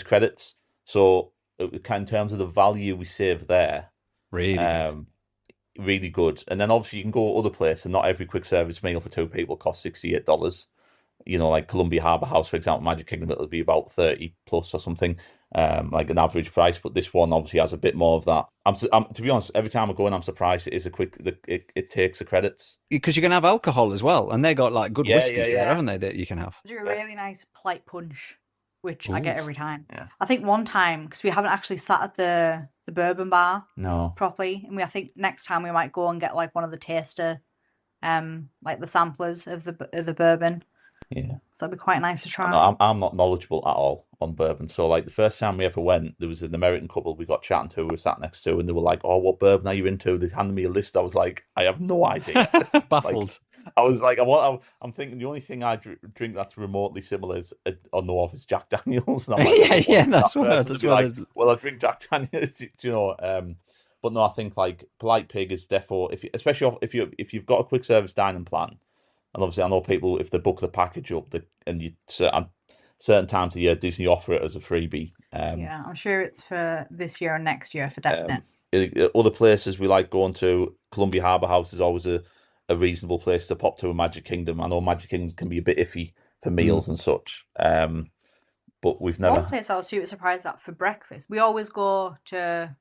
credits. So in terms of the value we save there, really good. And then obviously you can go other places, and not every quick service meal for 2 people costs $68. Like Columbia Harbour House, for example, Magic Kingdom, it'll be about 30 plus or something, like an average price. But this one obviously has a bit more of that. I'm to be honest, every time I go in, I'm surprised it is it takes the credits. Because you can have alcohol as well, and they got like good whiskies there, haven't they, that you can have? Do a really nice Polite punch. which I get every time. Yeah. I think one time, because we haven't actually sat at the bourbon bar No. properly, and I think next time we might go and get like one of the taster, like the samplers of the bourbon. Yeah. So that'd be quite nice to try. I'm not knowledgeable at all on bourbon. So like the first time we ever went, there was an American couple we got chatting to, we were sat next to, and they were like, "Oh, what bourbon are you into?" They handed me a list. I was like, I have no idea. Baffled. I was like, I'm thinking the only thing I drink that's remotely similar is or know of is Jack Daniels. And I'm like, that's what. That's what. like, well, I drink Jack Daniels, you know. But no, I think like Polite Pig is definitely especially if you've got a quick service dining plan. And obviously, I know people, if they book the package up, and you certain times of the year, Disney offer it as a freebie. Yeah, I'm sure it's for this year and next year for definite. Other places we like going to, Columbia Harbour House is always a reasonable place to pop to a Magic Kingdom. I know Magic Kingdom can be a bit iffy for meals and such, but we've never. One place I was super surprised at for breakfast, we always go to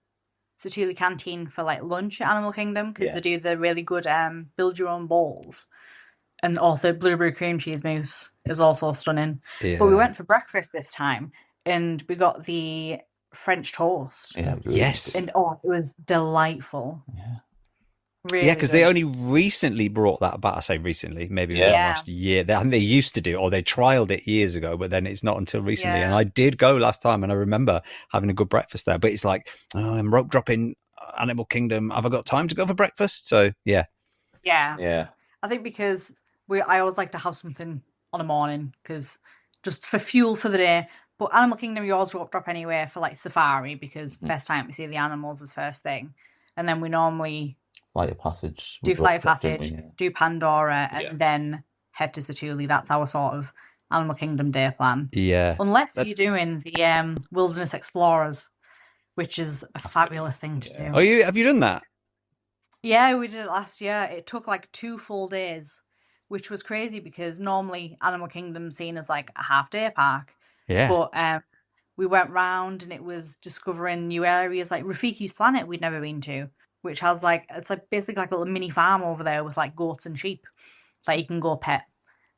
Satuli Canteen for like lunch at Animal Kingdom because they do the really good build your own bowls. And also blueberry cream cheese mousse is also stunning. Yeah. But we went for breakfast this time and we got the French toast. Yeah. Yes. And it was delightful. Yeah. Really because they only recently brought that back. I say recently, maybe last year. They used to do it, or they trialed it years ago, but then it's not until recently. And I did go last time, and I remember having a good breakfast there. But it's like, I'm rope dropping Animal Kingdom. Have I got time to go for breakfast? So yeah. I think because I always like to have something on a morning because just for fuel for the day. But Animal Kingdom, you always rope drop anywhere for like safari because best time to see the animals is first thing, and then we normally. Flight of Passage. Do Flight of Passage, do Pandora, and then head to Satuli. That's our sort of Animal Kingdom day plan. Yeah. Unless you're doing the Wilderness Explorers, which is a fabulous thing to do. Oh, have you done that? Yeah, we did it last year. It took like 2 full days, which was crazy because normally Animal Kingdom's seen as like a half-day park. Yeah. But we went round and it was discovering new areas like Rafiki's Planet we'd never been to. Which has it's like basically like a little mini farm over there with like goats and sheep that you can go pet.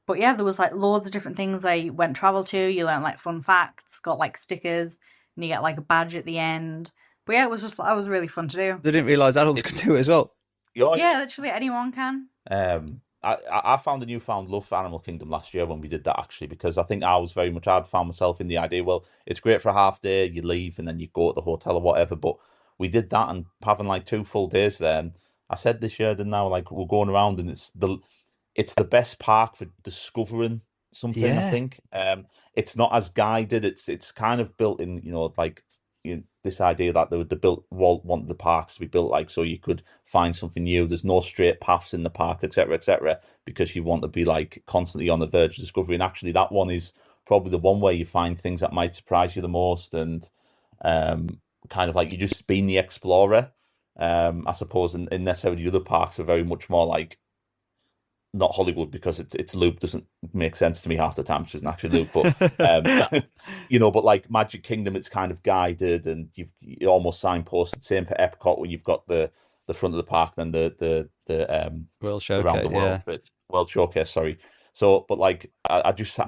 But yeah, there was like loads of different things that you went travel to. You learned like fun facts, got like stickers, and you get like a badge at the end. But yeah, it was really fun to do. I didn't realise adults could do it as well. Yeah, literally anyone can. I found a newfound love for Animal Kingdom last year when we did that actually, because I think I'd found myself in the idea, well, it's great for a half day, you leave and then you go to the hotel or whatever, but we did that and having like 2 full days there. And I said this year, didn't I? Like we're going around and it's the best park for discovering something. Yeah. I think it's not as guided. It's kind of built in, this idea that Walt wanted the parks to be built like so you could find something new. There's no straight paths in the park, etc., because you want to be like constantly on the verge of discovery. And actually, that one is probably the one where you find things that might surprise you the most and. Kind of like you just being the explorer, I suppose, and necessarily the other parks are very much more like not Hollywood because its loop doesn't make sense to me half the time, which isn't actually loop, but but like Magic Kingdom, it's kind of guided and you're almost signposted. Same for Epcot, where you've got the front of the park, then the World Showcase, around the world bit, World Showcase, sorry. So, but like I just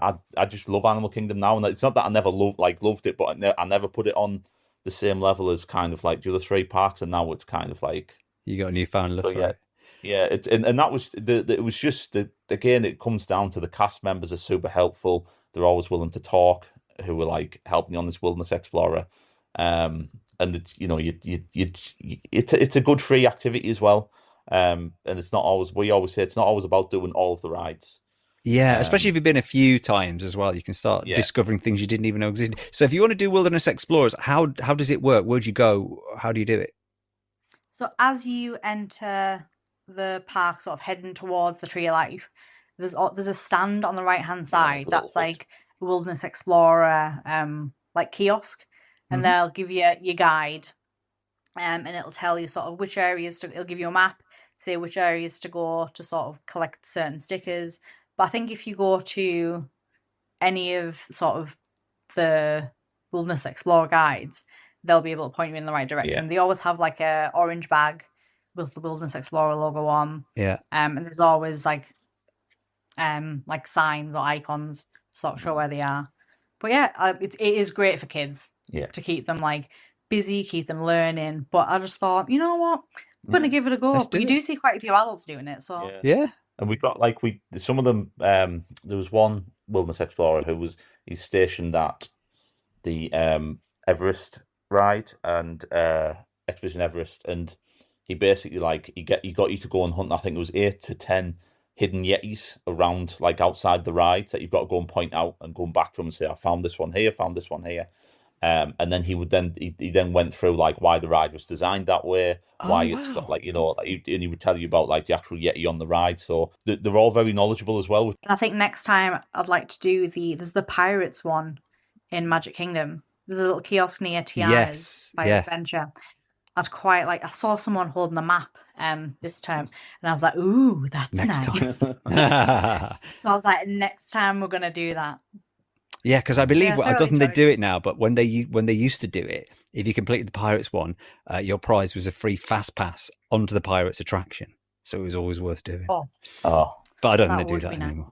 love Animal Kingdom now, and it's not that I never loved it, but I never put it on the same level as kind of like the other 3 parks, and now it's kind of like you got a newfound love. Yeah. It's and that was it was just again, it comes down to the cast members are super helpful. They're always willing to talk. Who were like helping you on this Wilderness Explorer, and it's it's a good free activity as well. And it's not always we always say it's not always about doing all of the rides. Yeah, especially if you've been a few times as well, you can start discovering things you didn't even know existed. So if you want to do Wilderness Explorers, how does it work? Where'd you go? How do you do it? So as you enter the park, sort of heading towards the Tree of Life, there's a stand on the right-hand side that's like Wilderness Explorer, like kiosk, and they'll give you your guide, and it'll tell you sort of which areas it'll give you a map, say which areas to go to sort of collect certain stickers. But I think if you go to any of sort of the Wilderness Explorer guides, they'll be able to point you in the right direction. Yeah. They always have like a orange bag with the Wilderness Explorer logo on. Yeah. And there's always like signs or icons sort of show where they are. But yeah, it is great for kids to keep them like busy, keep them learning. But I just thought, you know what, I'm gonna give it a go. Let's But you do do it. see quite a few adults doing it, so Yeah. And we got like some of them. There was one wilderness explorer he's stationed at the Everest ride and Expedition Everest, and he basically he got you to go and hunt. I think it was 8 to 10 hidden yetis around like outside the ride that you've got to go and point out and going back to him and say, I found this one here, found this one here. And then he then went through like why the ride was designed that way, why it's got like and he would tell you about like the actual Yeti on the ride. So they're all very knowledgeable as well. And I think next time I'd like to do there's the Pirates one in Magic Kingdom. There's a little kiosk near Tiana's by Adventure. I saw someone holding the map this time, and I was like, ooh, that's nice. So I was like, next time we're gonna do that. Yeah, because I believe I don't think they do it now, but when they used to do it, if you completed the Pirates one, your prize was a free fast pass onto the Pirates attraction. So it was always worth doing. Oh. But I don't think they do that anymore.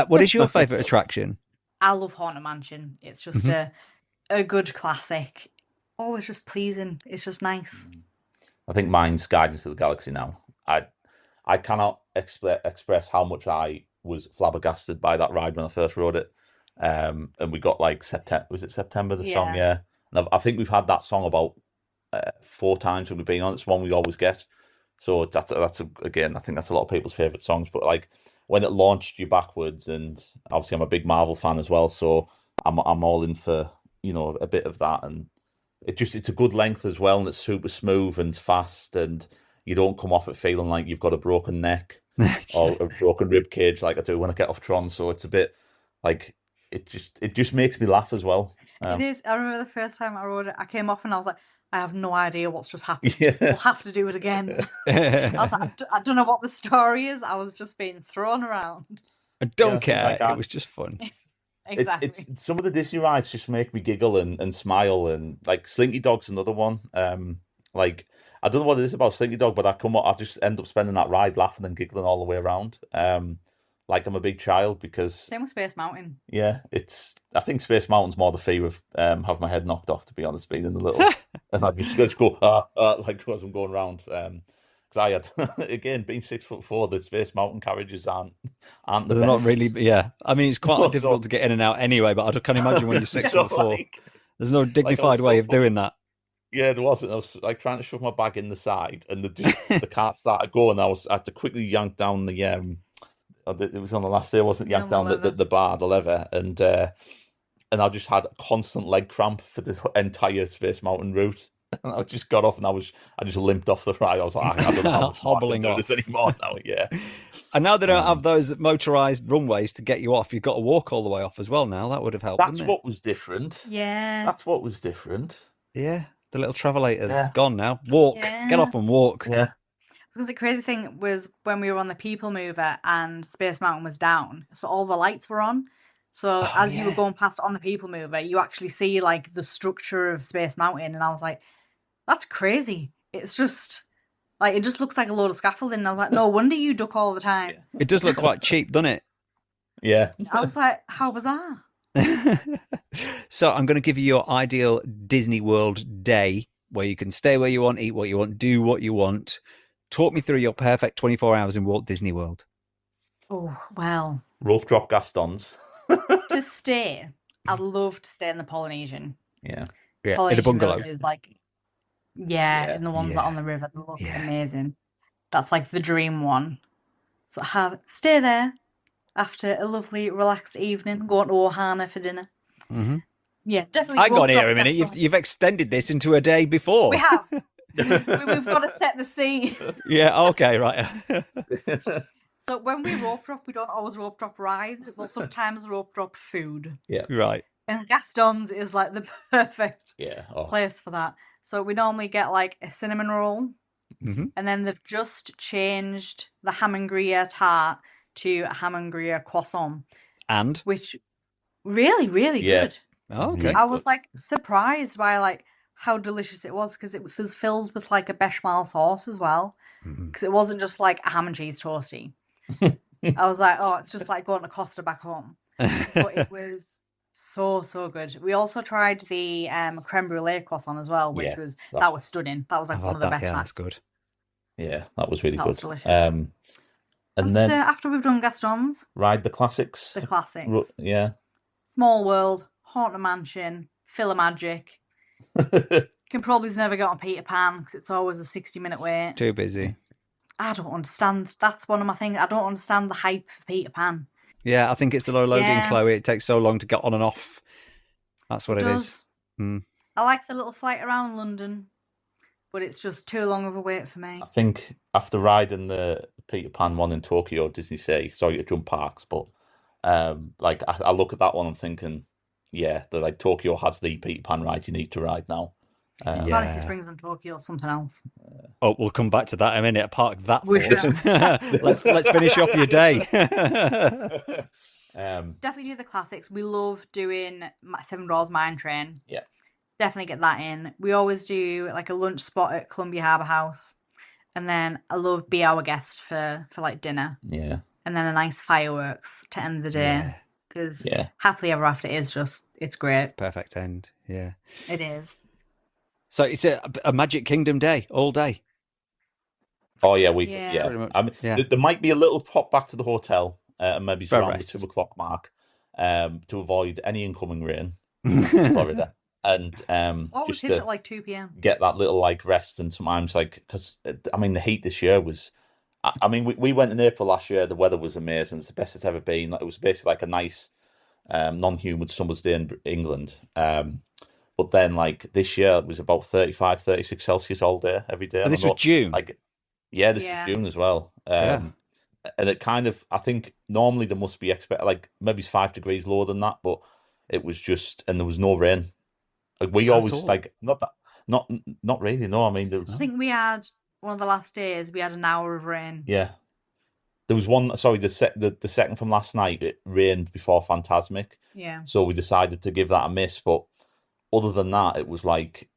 What is your favourite attraction? I love Haunted Mansion. It's just a good classic. Always just pleasing. It's just nice. I think mine's Guardians of the Galaxy now. I cannot express how much I was flabbergasted by that ride when I first rode it. And we got like September. Was it September? The song, yeah. And I think we've had that song about 4 times when we've been on. It's one we always get. So again, I think that's a lot of people's favorite songs. But like when it launched you backwards, and obviously I'm a big Marvel fan as well, so I'm all in for a bit of that, and it's a good length as well, and it's super smooth and fast, and you don't come off it feeling like you've got a broken neck or a broken rib cage like I do when I get off Tron. So it's a bit like it just makes me laugh as well. It is. I remember the first time I rode it, I came off and I was like, I have no idea what's just happened. Yeah. We'll have to do it again. I was like, I don't know what the story is. I was just being thrown around. I don't care. It was just fun. Exactly. It's some of the Disney rides just make me giggle and smile, and like Slinky Dog's another one. Like I don't know what it is about Slinky Dog, but I just end up spending that ride laughing and giggling all the way around. Like I'm a big child because same with Space Mountain. Yeah, I think Space Mountain's more the fear of having my head knocked off, to be honest, being in the little and I just go like as I'm going around. Because I had again being 6'4", the Space Mountain carriages aren't the They're best. not really. Yeah, I mean it's quite difficult to get in and out anyway. But I can't imagine when you're 6'4". There's no dignified way of doing that. Yeah, there wasn't. I was like trying to shove my bag in the side, and the cart started going. I had to quickly yank down the it was on the last day, wasn't yanked down the bar, the lever, and I just had a constant leg cramp for the entire Space Mountain route. And I just got off and I just limped off the ride. I was like, I don't know how much hobbling I can do this anymore now. Yeah. And now they don't have those motorized runways to get you off. You've got to walk all the way off as well now. That would have helped. That's what was different. Yeah. That's what was different. Yeah. The little travelator's gone now. Walk. Yeah. Get off and walk. Yeah. Because the crazy thing was when we were on the People Mover and Space Mountain was down, so all the lights were on. So as you were going past on the People Mover, you actually see like the structure of Space Mountain, and I was like, "That's crazy!" It's just like it just looks like a load of scaffolding. And I was like, "No wonder you duck all the time." It does look quite cheap, doesn't it? Yeah. I was like, "How bizarre!" So I'm going to give you your ideal Disney World day, where you can stay where you want, eat what you want, do what you want. Talk me through your perfect 24 hours in Walt Disney World. Oh, well. Rope drop Gastons. To stay, I'd love to stay in the Polynesian. Yeah. Polynesian in a bungalow. Is like, in the ones that are on the river. They look amazing. That's like the dream one. So stay there after a lovely, relaxed evening, go on to Ohana for dinner. Mm-hmm. Yeah, definitely. Hang on here a minute. You've extended this into a day before. We have. We've got to set the scene. Yeah, okay, right. So when we rope drop, we don't always rope drop rides. We'll sometimes rope drop food. Yeah. Right. And Gaston's is like the perfect Yeah. place for that. So we normally get like a cinnamon roll. Mm-hmm. And then they've just changed the ham and gruyere tart to a ham and gruyere croissant. And? Which really, really good. Oh, okay. I was like surprised by like how delicious it was because it was filled with like a bechamel sauce as well. Because it wasn't just like a ham and cheese toasty. I was like, oh, it's just like going to Costa back home. But it was So good. We also tried the creme brulee croissant as well, which Yeah, was that- that was stunning. That was like I've one had of the that. best Yeah, that's snacks. good. Yeah, that was really That good. was delicious. And then After we've done Gaston's, ride the classics. the classics. Yeah. Small World, Haunted Mansion, Magic. Can probably never get on Peter Pan because it's always a 60-minute wait. Too busy. I don't understand. That's one of my things. I don't understand the hype for Peter Pan. Yeah, I think it's the low loading, Chloe. It takes so long to get on and off. That's what it is. I like the little flight around London, but it's just too long of a wait for me. I think after riding the Peter Pan one in Tokyo, Disney Sea, sorry to jump parks, but like I look at that one, I'm thinking, yeah, like Tokyo has the Peter Pan ride you need to ride now. Fantasy Springs and Tokyo or something else. Oh, we'll come back to that in a minute. Park that should. let's finish off your day. Definitely do the classics. We love doing Seven Dwarfs Mine Train. Yeah. Definitely get that in. We always do like a lunch spot at Columbia Harbour House. And then I love Be Our Guest for like dinner. Yeah. And then a nice fireworks to end the day. Because Happily Ever After it's great. Perfect end. Yeah. It is. So it's a Magic Kingdom day, all day. Oh yeah, Pretty much. I mean, there might be a little pop back to the hotel, and maybe it's around the 2:00 mark, to avoid any incoming rain to Florida, and just hits at like 2 p.m. get that little like rest. And sometimes because I mean the heat this year was, I mean we went in April last year. The weather was amazing. It's the best it's ever been. It was basically like a nice, non-humid summer's day in England. But then, like, this year, it was about 35, 36 Celsius all day, every day. And this was June? This was June as well. And it kind of, I think, normally there must be, maybe it's 5 degrees lower than that, but it was just, and there was no rain. Like, we always, not really, no. I mean, there was... I think we had, one of the last days, we had an hour of rain. Yeah. There was one, the second from last night, it rained before Fantasmic. Yeah. So we decided to give that a miss, but other than that, it was like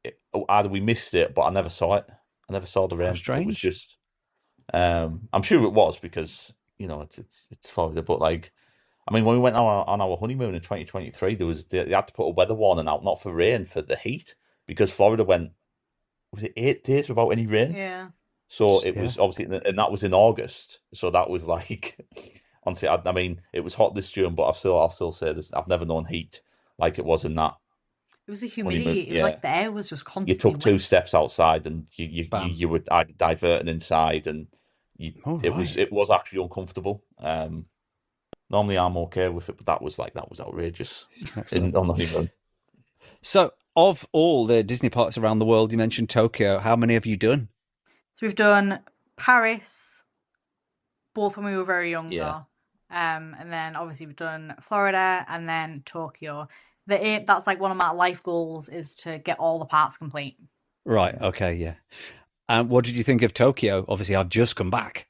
either we missed it, but I never saw it. I never saw the rain. Strange. It was just, I'm sure it was because it's Florida. But like, I mean, when we went on our honeymoon in 2023, they had to put a weather warning out, not for rain, for the heat, because Florida went, was it 8 days without any rain? Yeah. So it was obviously, and that was in August. So that was like, honestly, I mean, it was hot this June, but I'll still say this: I've never known heat like it was in that. It was the humidity. It was like the air was just constantly. You took 2 steps outside, and you were diverting inside, and it was actually uncomfortable. Normally I'm okay with it, but that was outrageous on the honeymoon. So, of all the Disney parks around the world, you mentioned Tokyo. How many have you done? So we've done Paris, both when we were very young, and then obviously we've done Florida and then Tokyo. That's like one of my life goals is to get all the parks complete. Right. Okay. Yeah. And what did you think of Tokyo? Obviously, I've just come back.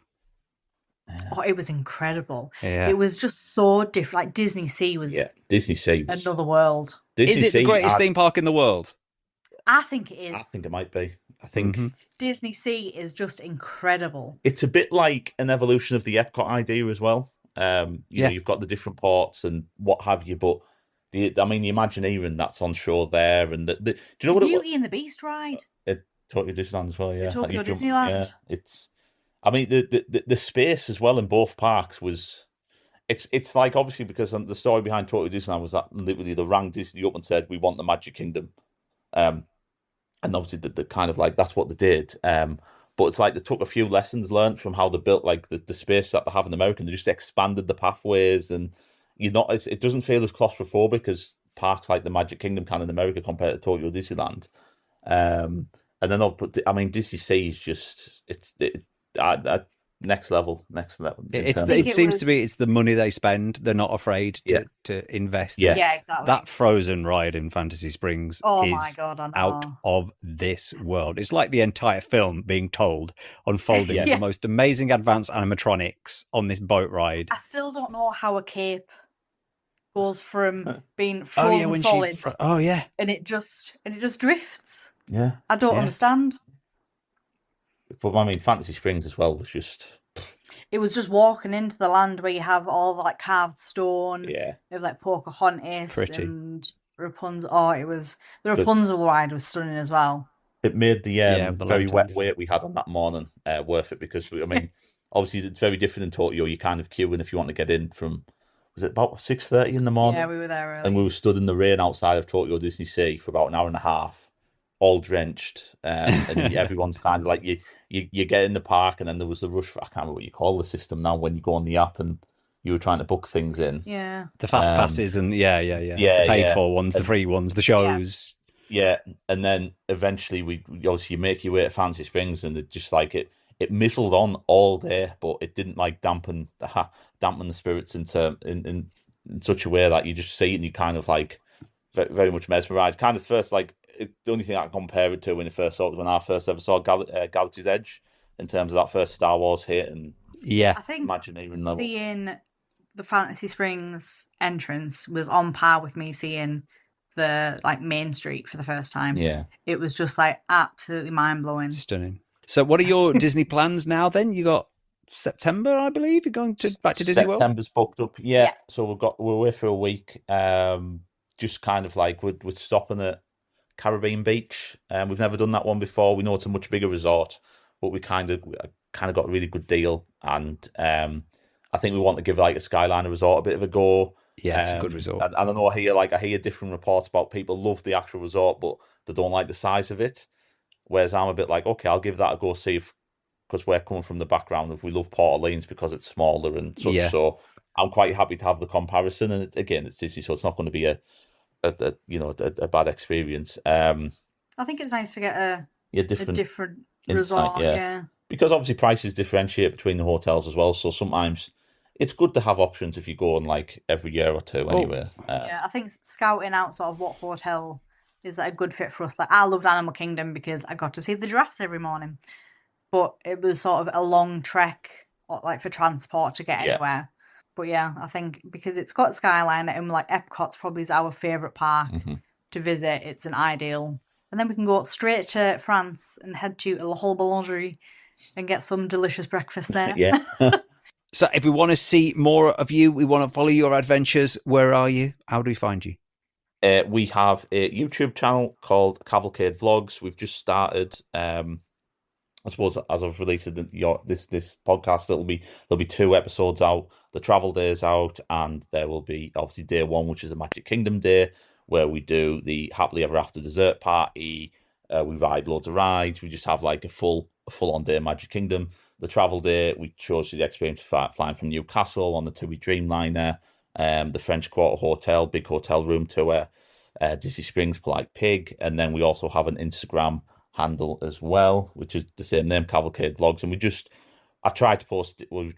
Oh, it was incredible. Yeah. It was just so different. Like Disney Sea was another world. Is it the greatest theme park in the world? I think it is. I think it might be. I think Disney Sea is just incredible. It's a bit like an evolution of the Epcot idea as well. You know, you've got the different ports and what have you, but the Imagineering that's on shore there, and do you know what Beauty and the Beast ride? At Tokyo Disneyland as well, yeah. Tokyo Disneyland. Yeah, it's. I mean, the space as well in both parks was. It's like, obviously, because the story behind Tokyo Disneyland was that literally they rang Disney up and said, we want the Magic Kingdom, and obviously the kind of like that's what they did. But it's like they took a few lessons learned from how they built like the space that they have in America, and they just expanded the pathways, and it doesn't feel as claustrophobic as parks like the Magic Kingdom can in America compared to Tokyo Disneyland. And then Disney Sea is just next level. It seems to be it's the money they spend. They're not afraid to invest. Yeah, exactly. That Frozen ride in Fantasy Springs is my God, I know. out of this world. It's like the entire film being told, unfolding the most amazing advanced animatronics on this boat ride. I still don't know how a cape goes from being frozen solid. And it just drifts. Yeah, I don't understand. But I mean, Fantasy Springs as well was just. it was just walking into the land where you have all the like carved stone Yeah. of like Pocahontas Pretty. and Rapunzel. Oh, it was the 'Cause Rapunzel ride was stunning as well. it made the The very wet lanterns. wait we had on that morning worth it, because I mean, obviously it's very different in Tokyo. You kind of queuing if you want to get in from, was it about 6:30 in the morning? Yeah, we were there And we early. were stood in the rain outside of Tokyo Disney Sea for about an hour and a half, all drenched. And everyone's kind of like you get in the park, and then there was the rush for, I can't remember what you call the system now when you go on the app and you were trying to book things in. Yeah. The fast Um, passes and the yeah, paid yeah. for ones, the And free ones, the Yeah. shows. yeah, and then eventually we obviously you make your way to Fancy Springs, and it just like it mizzled on all day, but it didn't like dampen the spirits in such a way that you just see it and you kind of like very much mesmerized. Kind of first like the only thing I can compare it to when it first saw it was when I first ever saw Galaxy's Edge, in terms of that first Star Wars hit and Yeah. I think Imagineering level. seeing the Fantasy Springs entrance was on par with me seeing the like main street for the first time. Yeah. It was just like absolutely mind blowing. Stunning. So what are your Disney plans now then? You got September, I believe. You're going back to Disney World? September's booked up. Yeah. So we're away for a week. Just kind of like we're stopping at Caribbean Beach. We've never done that one before. We know it's a much bigger resort, but we kind of got a really good deal, and I think we want to give like a Skyliner resort a bit of a go. Yeah, it's a good resort. And I don't know. I hear different reports about people love the actual resort, but they don't like the size of it. Whereas I'm a bit like, okay, I'll give that a go, see if, because we're coming from the background of we love Port Orleans because it's smaller and such. Yeah. So I'm quite happy to have the comparison. And again, it's Disney, so it's not going to be a bad experience. I think it's nice to get a Different resort. insight, Yeah. because obviously prices differentiate between the hotels as well. So sometimes it's good to have options if you go on like every year or two. Anyway, Yeah, I think scouting out sort of what hotel is a good fit for us. Like I loved Animal Kingdom because I got to see the giraffes every morning, but it was sort of a long trek, like for transport to get Yeah. anywhere. But yeah, I think because it's got Skyliner and like Epcot's probably is our favourite park to visit. It's an ideal, and then we can go straight to France and head to La Hole Boulangerie and get some delicious breakfast there. yeah. So if we want to see more of you, we want to follow your adventures, where are you? How do we find you? We have a YouTube channel called Cavalcade Vlogs. We've just started. I suppose as I've released this podcast, there'll be 2 episodes out. The travel day is out, and there will be obviously day 1, which is a Magic Kingdom day, where we do the happily ever after dessert party. We ride loads of rides. We just have like a full on day of Magic Kingdom. The travel day, we chose the experience of flying from Newcastle on the TUI Dreamliner, the French Quarter Hotel, big hotel room tour, Disney Springs Polite Pig, and then we also have an Instagram handle as well, which is the same name, Cavalcade Vlogs, and I try to post. We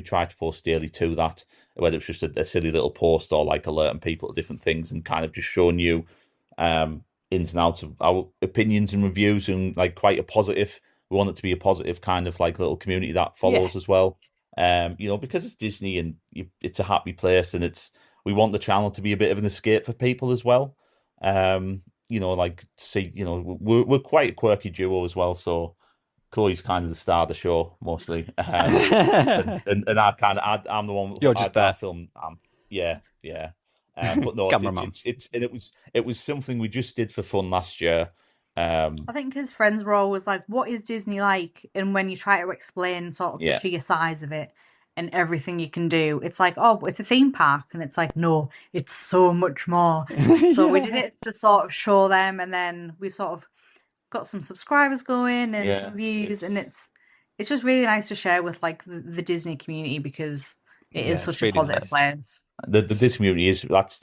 try to post daily to that, whether it's just a silly little post or like alerting people to different things and kind of just showing you ins and outs of our opinions and reviews, and like quite a positive. We want it to be a positive kind of like little community that follows as well. Because it's Disney and it's a happy place, and we want the channel to be a bit of an escape for people as well. We're quite a quirky duo as well, so Chloe's kind of the star of the show mostly, and I'm the one. You're just there. I film. Yeah. But no, Cameraman. it was something we just did for fun last year. I think his friends were always like, "What is Disney like?" And when you try to explain sort of the sheer size of it and everything you can do, it's like, "Oh, it's a theme park," and it's like, "No, it's so much more." So we did it to sort of show them, and then we've sort of got some subscribers going and some views, and it's just really nice to share with like the Disney community because it is such a positive place. The Disney community is that's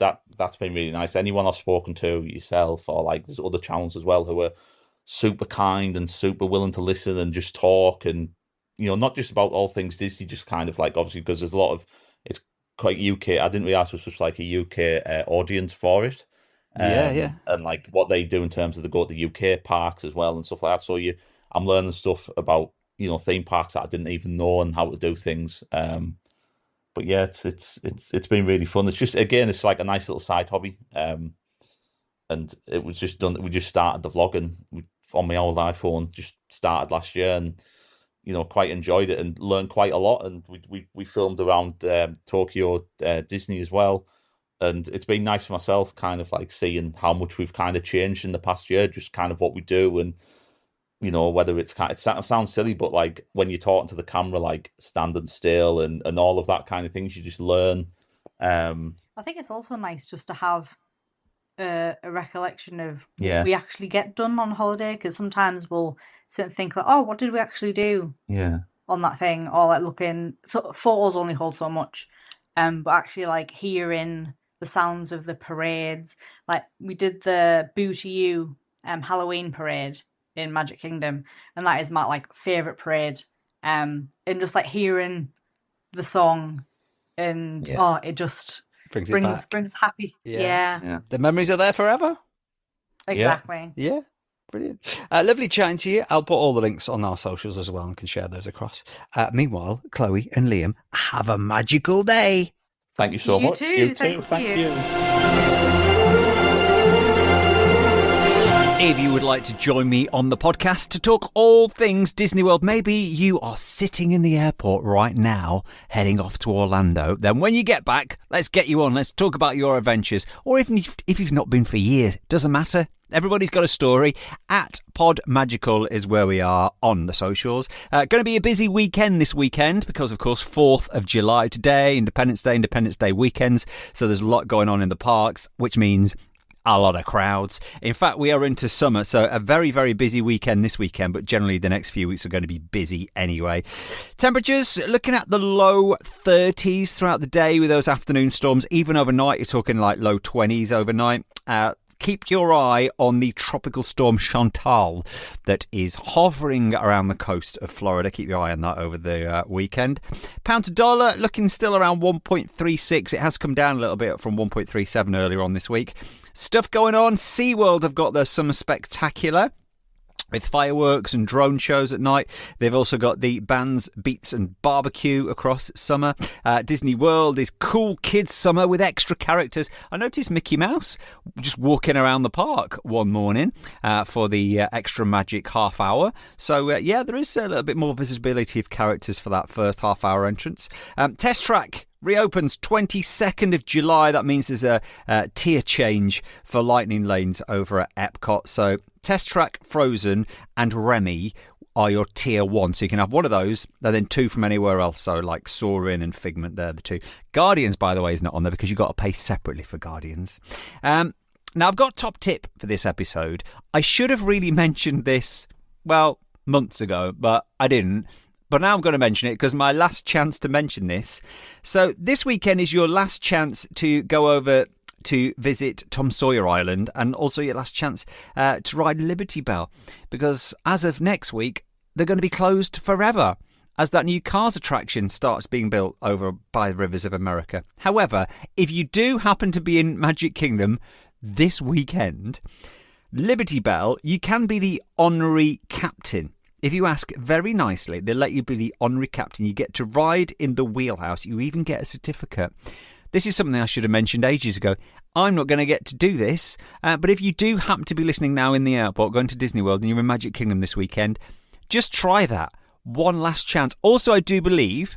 been really nice. Anyone I've spoken to, yourself, or like there's other channels as well who are super kind and super willing to listen and just talk, and not just about all things Disney, just kind of like obviously because there's a lot of it's quite UK. I didn't realize it was such like a UK audience for it. And like what they do in terms of they go to the UK parks as well and stuff like that. So I'm learning stuff about theme parks that I didn't even know and how to do things. But yeah, it's been really fun. It's just again, it's like a nice little side hobby. And it was just done. We just started the vlogging on my old iPhone. Just started last year, and quite enjoyed it and learned quite a lot. And we filmed around Tokyo Disney as well. And it's been nice for myself, kind of like seeing how much we've kind of changed in the past year, just kind of what we do. And, whether it sounds silly, but like when you're talking to the camera, like standing still and all of that kind of things, you just learn. I think it's also nice just to have a recollection of what we actually get done on holiday, because sometimes we'll sit and think like, oh, what did we actually do on that thing, or like looking, so photos only hold so much, but actually like hearing the sounds of the parades, like we did the Boo to You Halloween parade in Magic Kingdom, and that is my like favorite parade, and just like hearing the song and it just brings happy. Yeah. The memories are there forever. Exactly. Yeah. Brilliant. Lovely chatting to you. I'll put all the links on our socials as well and can share those across. Meanwhile, Chloe and Liam, have a magical day. Thank you so much. Too. You too. Thank you. If you would like to join me on the podcast to talk all things Disney World, maybe you are sitting in the airport right now, heading off to Orlando, then when you get back, let's get you on. Let's talk about your adventures. Or even if you've not been for years, doesn't matter. Everybody's got a story. At Pod Magical is where we are on the socials. Going to be a busy weekend this weekend because, of course, 4th of July today, Independence Day weekends. So there's a lot going on in the parks, which means a lot of crowds. In fact, we are into summer, so a very, very busy weekend this weekend, but generally the next few weeks are going to be busy anyway. Temperatures looking at the low 30s throughout the day with those afternoon storms. Even overnight, you're talking like low 20s overnight. Keep your eye on the tropical storm Chantal that is hovering around the coast of Florida. Keep your eye on that over the weekend. Pound to dollar looking still around 1.36. It has come down a little bit from 1.37 earlier on this week. Stuff going on. SeaWorld have got their summer spectacular with fireworks and drone shows at night. They've also got the bands, beats and barbecue across summer. Disney World is cool kids summer with extra characters. I noticed Mickey Mouse just walking around the park one morning for the extra magic half hour. So there is a little bit more visibility of characters for that first half hour entrance. Test Track reopens 22nd of July. That means there's a tier change for lightning lanes over at Epcot. So Test Track, Frozen and Remy are your tier 1. So you can have one of those and then 2 from anywhere else. So like Soarin' and Figment, they're the 2. Guardians, by the way, is not on there because you've got to pay separately for Guardians. Now, I've got a top tip for this episode. I should have really mentioned this, months ago, but I didn't. But now I'm going to mention it because my last chance to mention this. So this weekend is your last chance to go over to visit Tom Sawyer Island, and also your last chance to ride Liberty Bell, because as of next week, they're going to be closed forever as that new Cars attraction starts being built over by the rivers of America. However, if you do happen to be in Magic Kingdom this weekend, Liberty Bell, you can be the honorary captain. If you ask very nicely, they'll let you be the honorary captain. You get to ride in the wheelhouse. You even get a certificate. This is something I should have mentioned ages ago. I'm not going to get to do this, but if you do happen to be listening now in the airport, going to Disney World, and you're in Magic Kingdom this weekend, just try that. One last chance. Also, I do believe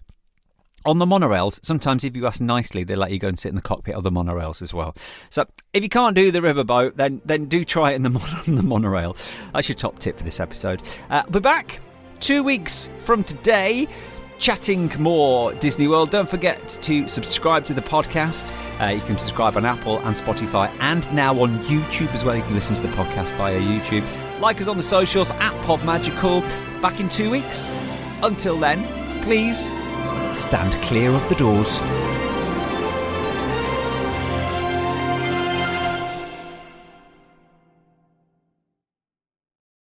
on the monorails, sometimes if you ask nicely, they let you go and sit in the cockpit of the monorails as well. So if you can't do the riverboat, then do try it in the monorail. That's your top tip for this episode. We're back 2 weeks from today, chatting more Disney World. Don't forget to subscribe to the podcast. You can subscribe on Apple and Spotify, and now on YouTube as well. You can listen to the podcast via YouTube. Like us on the socials at PodMagical. Back in 2 weeks. Until then, please stand clear of the doors.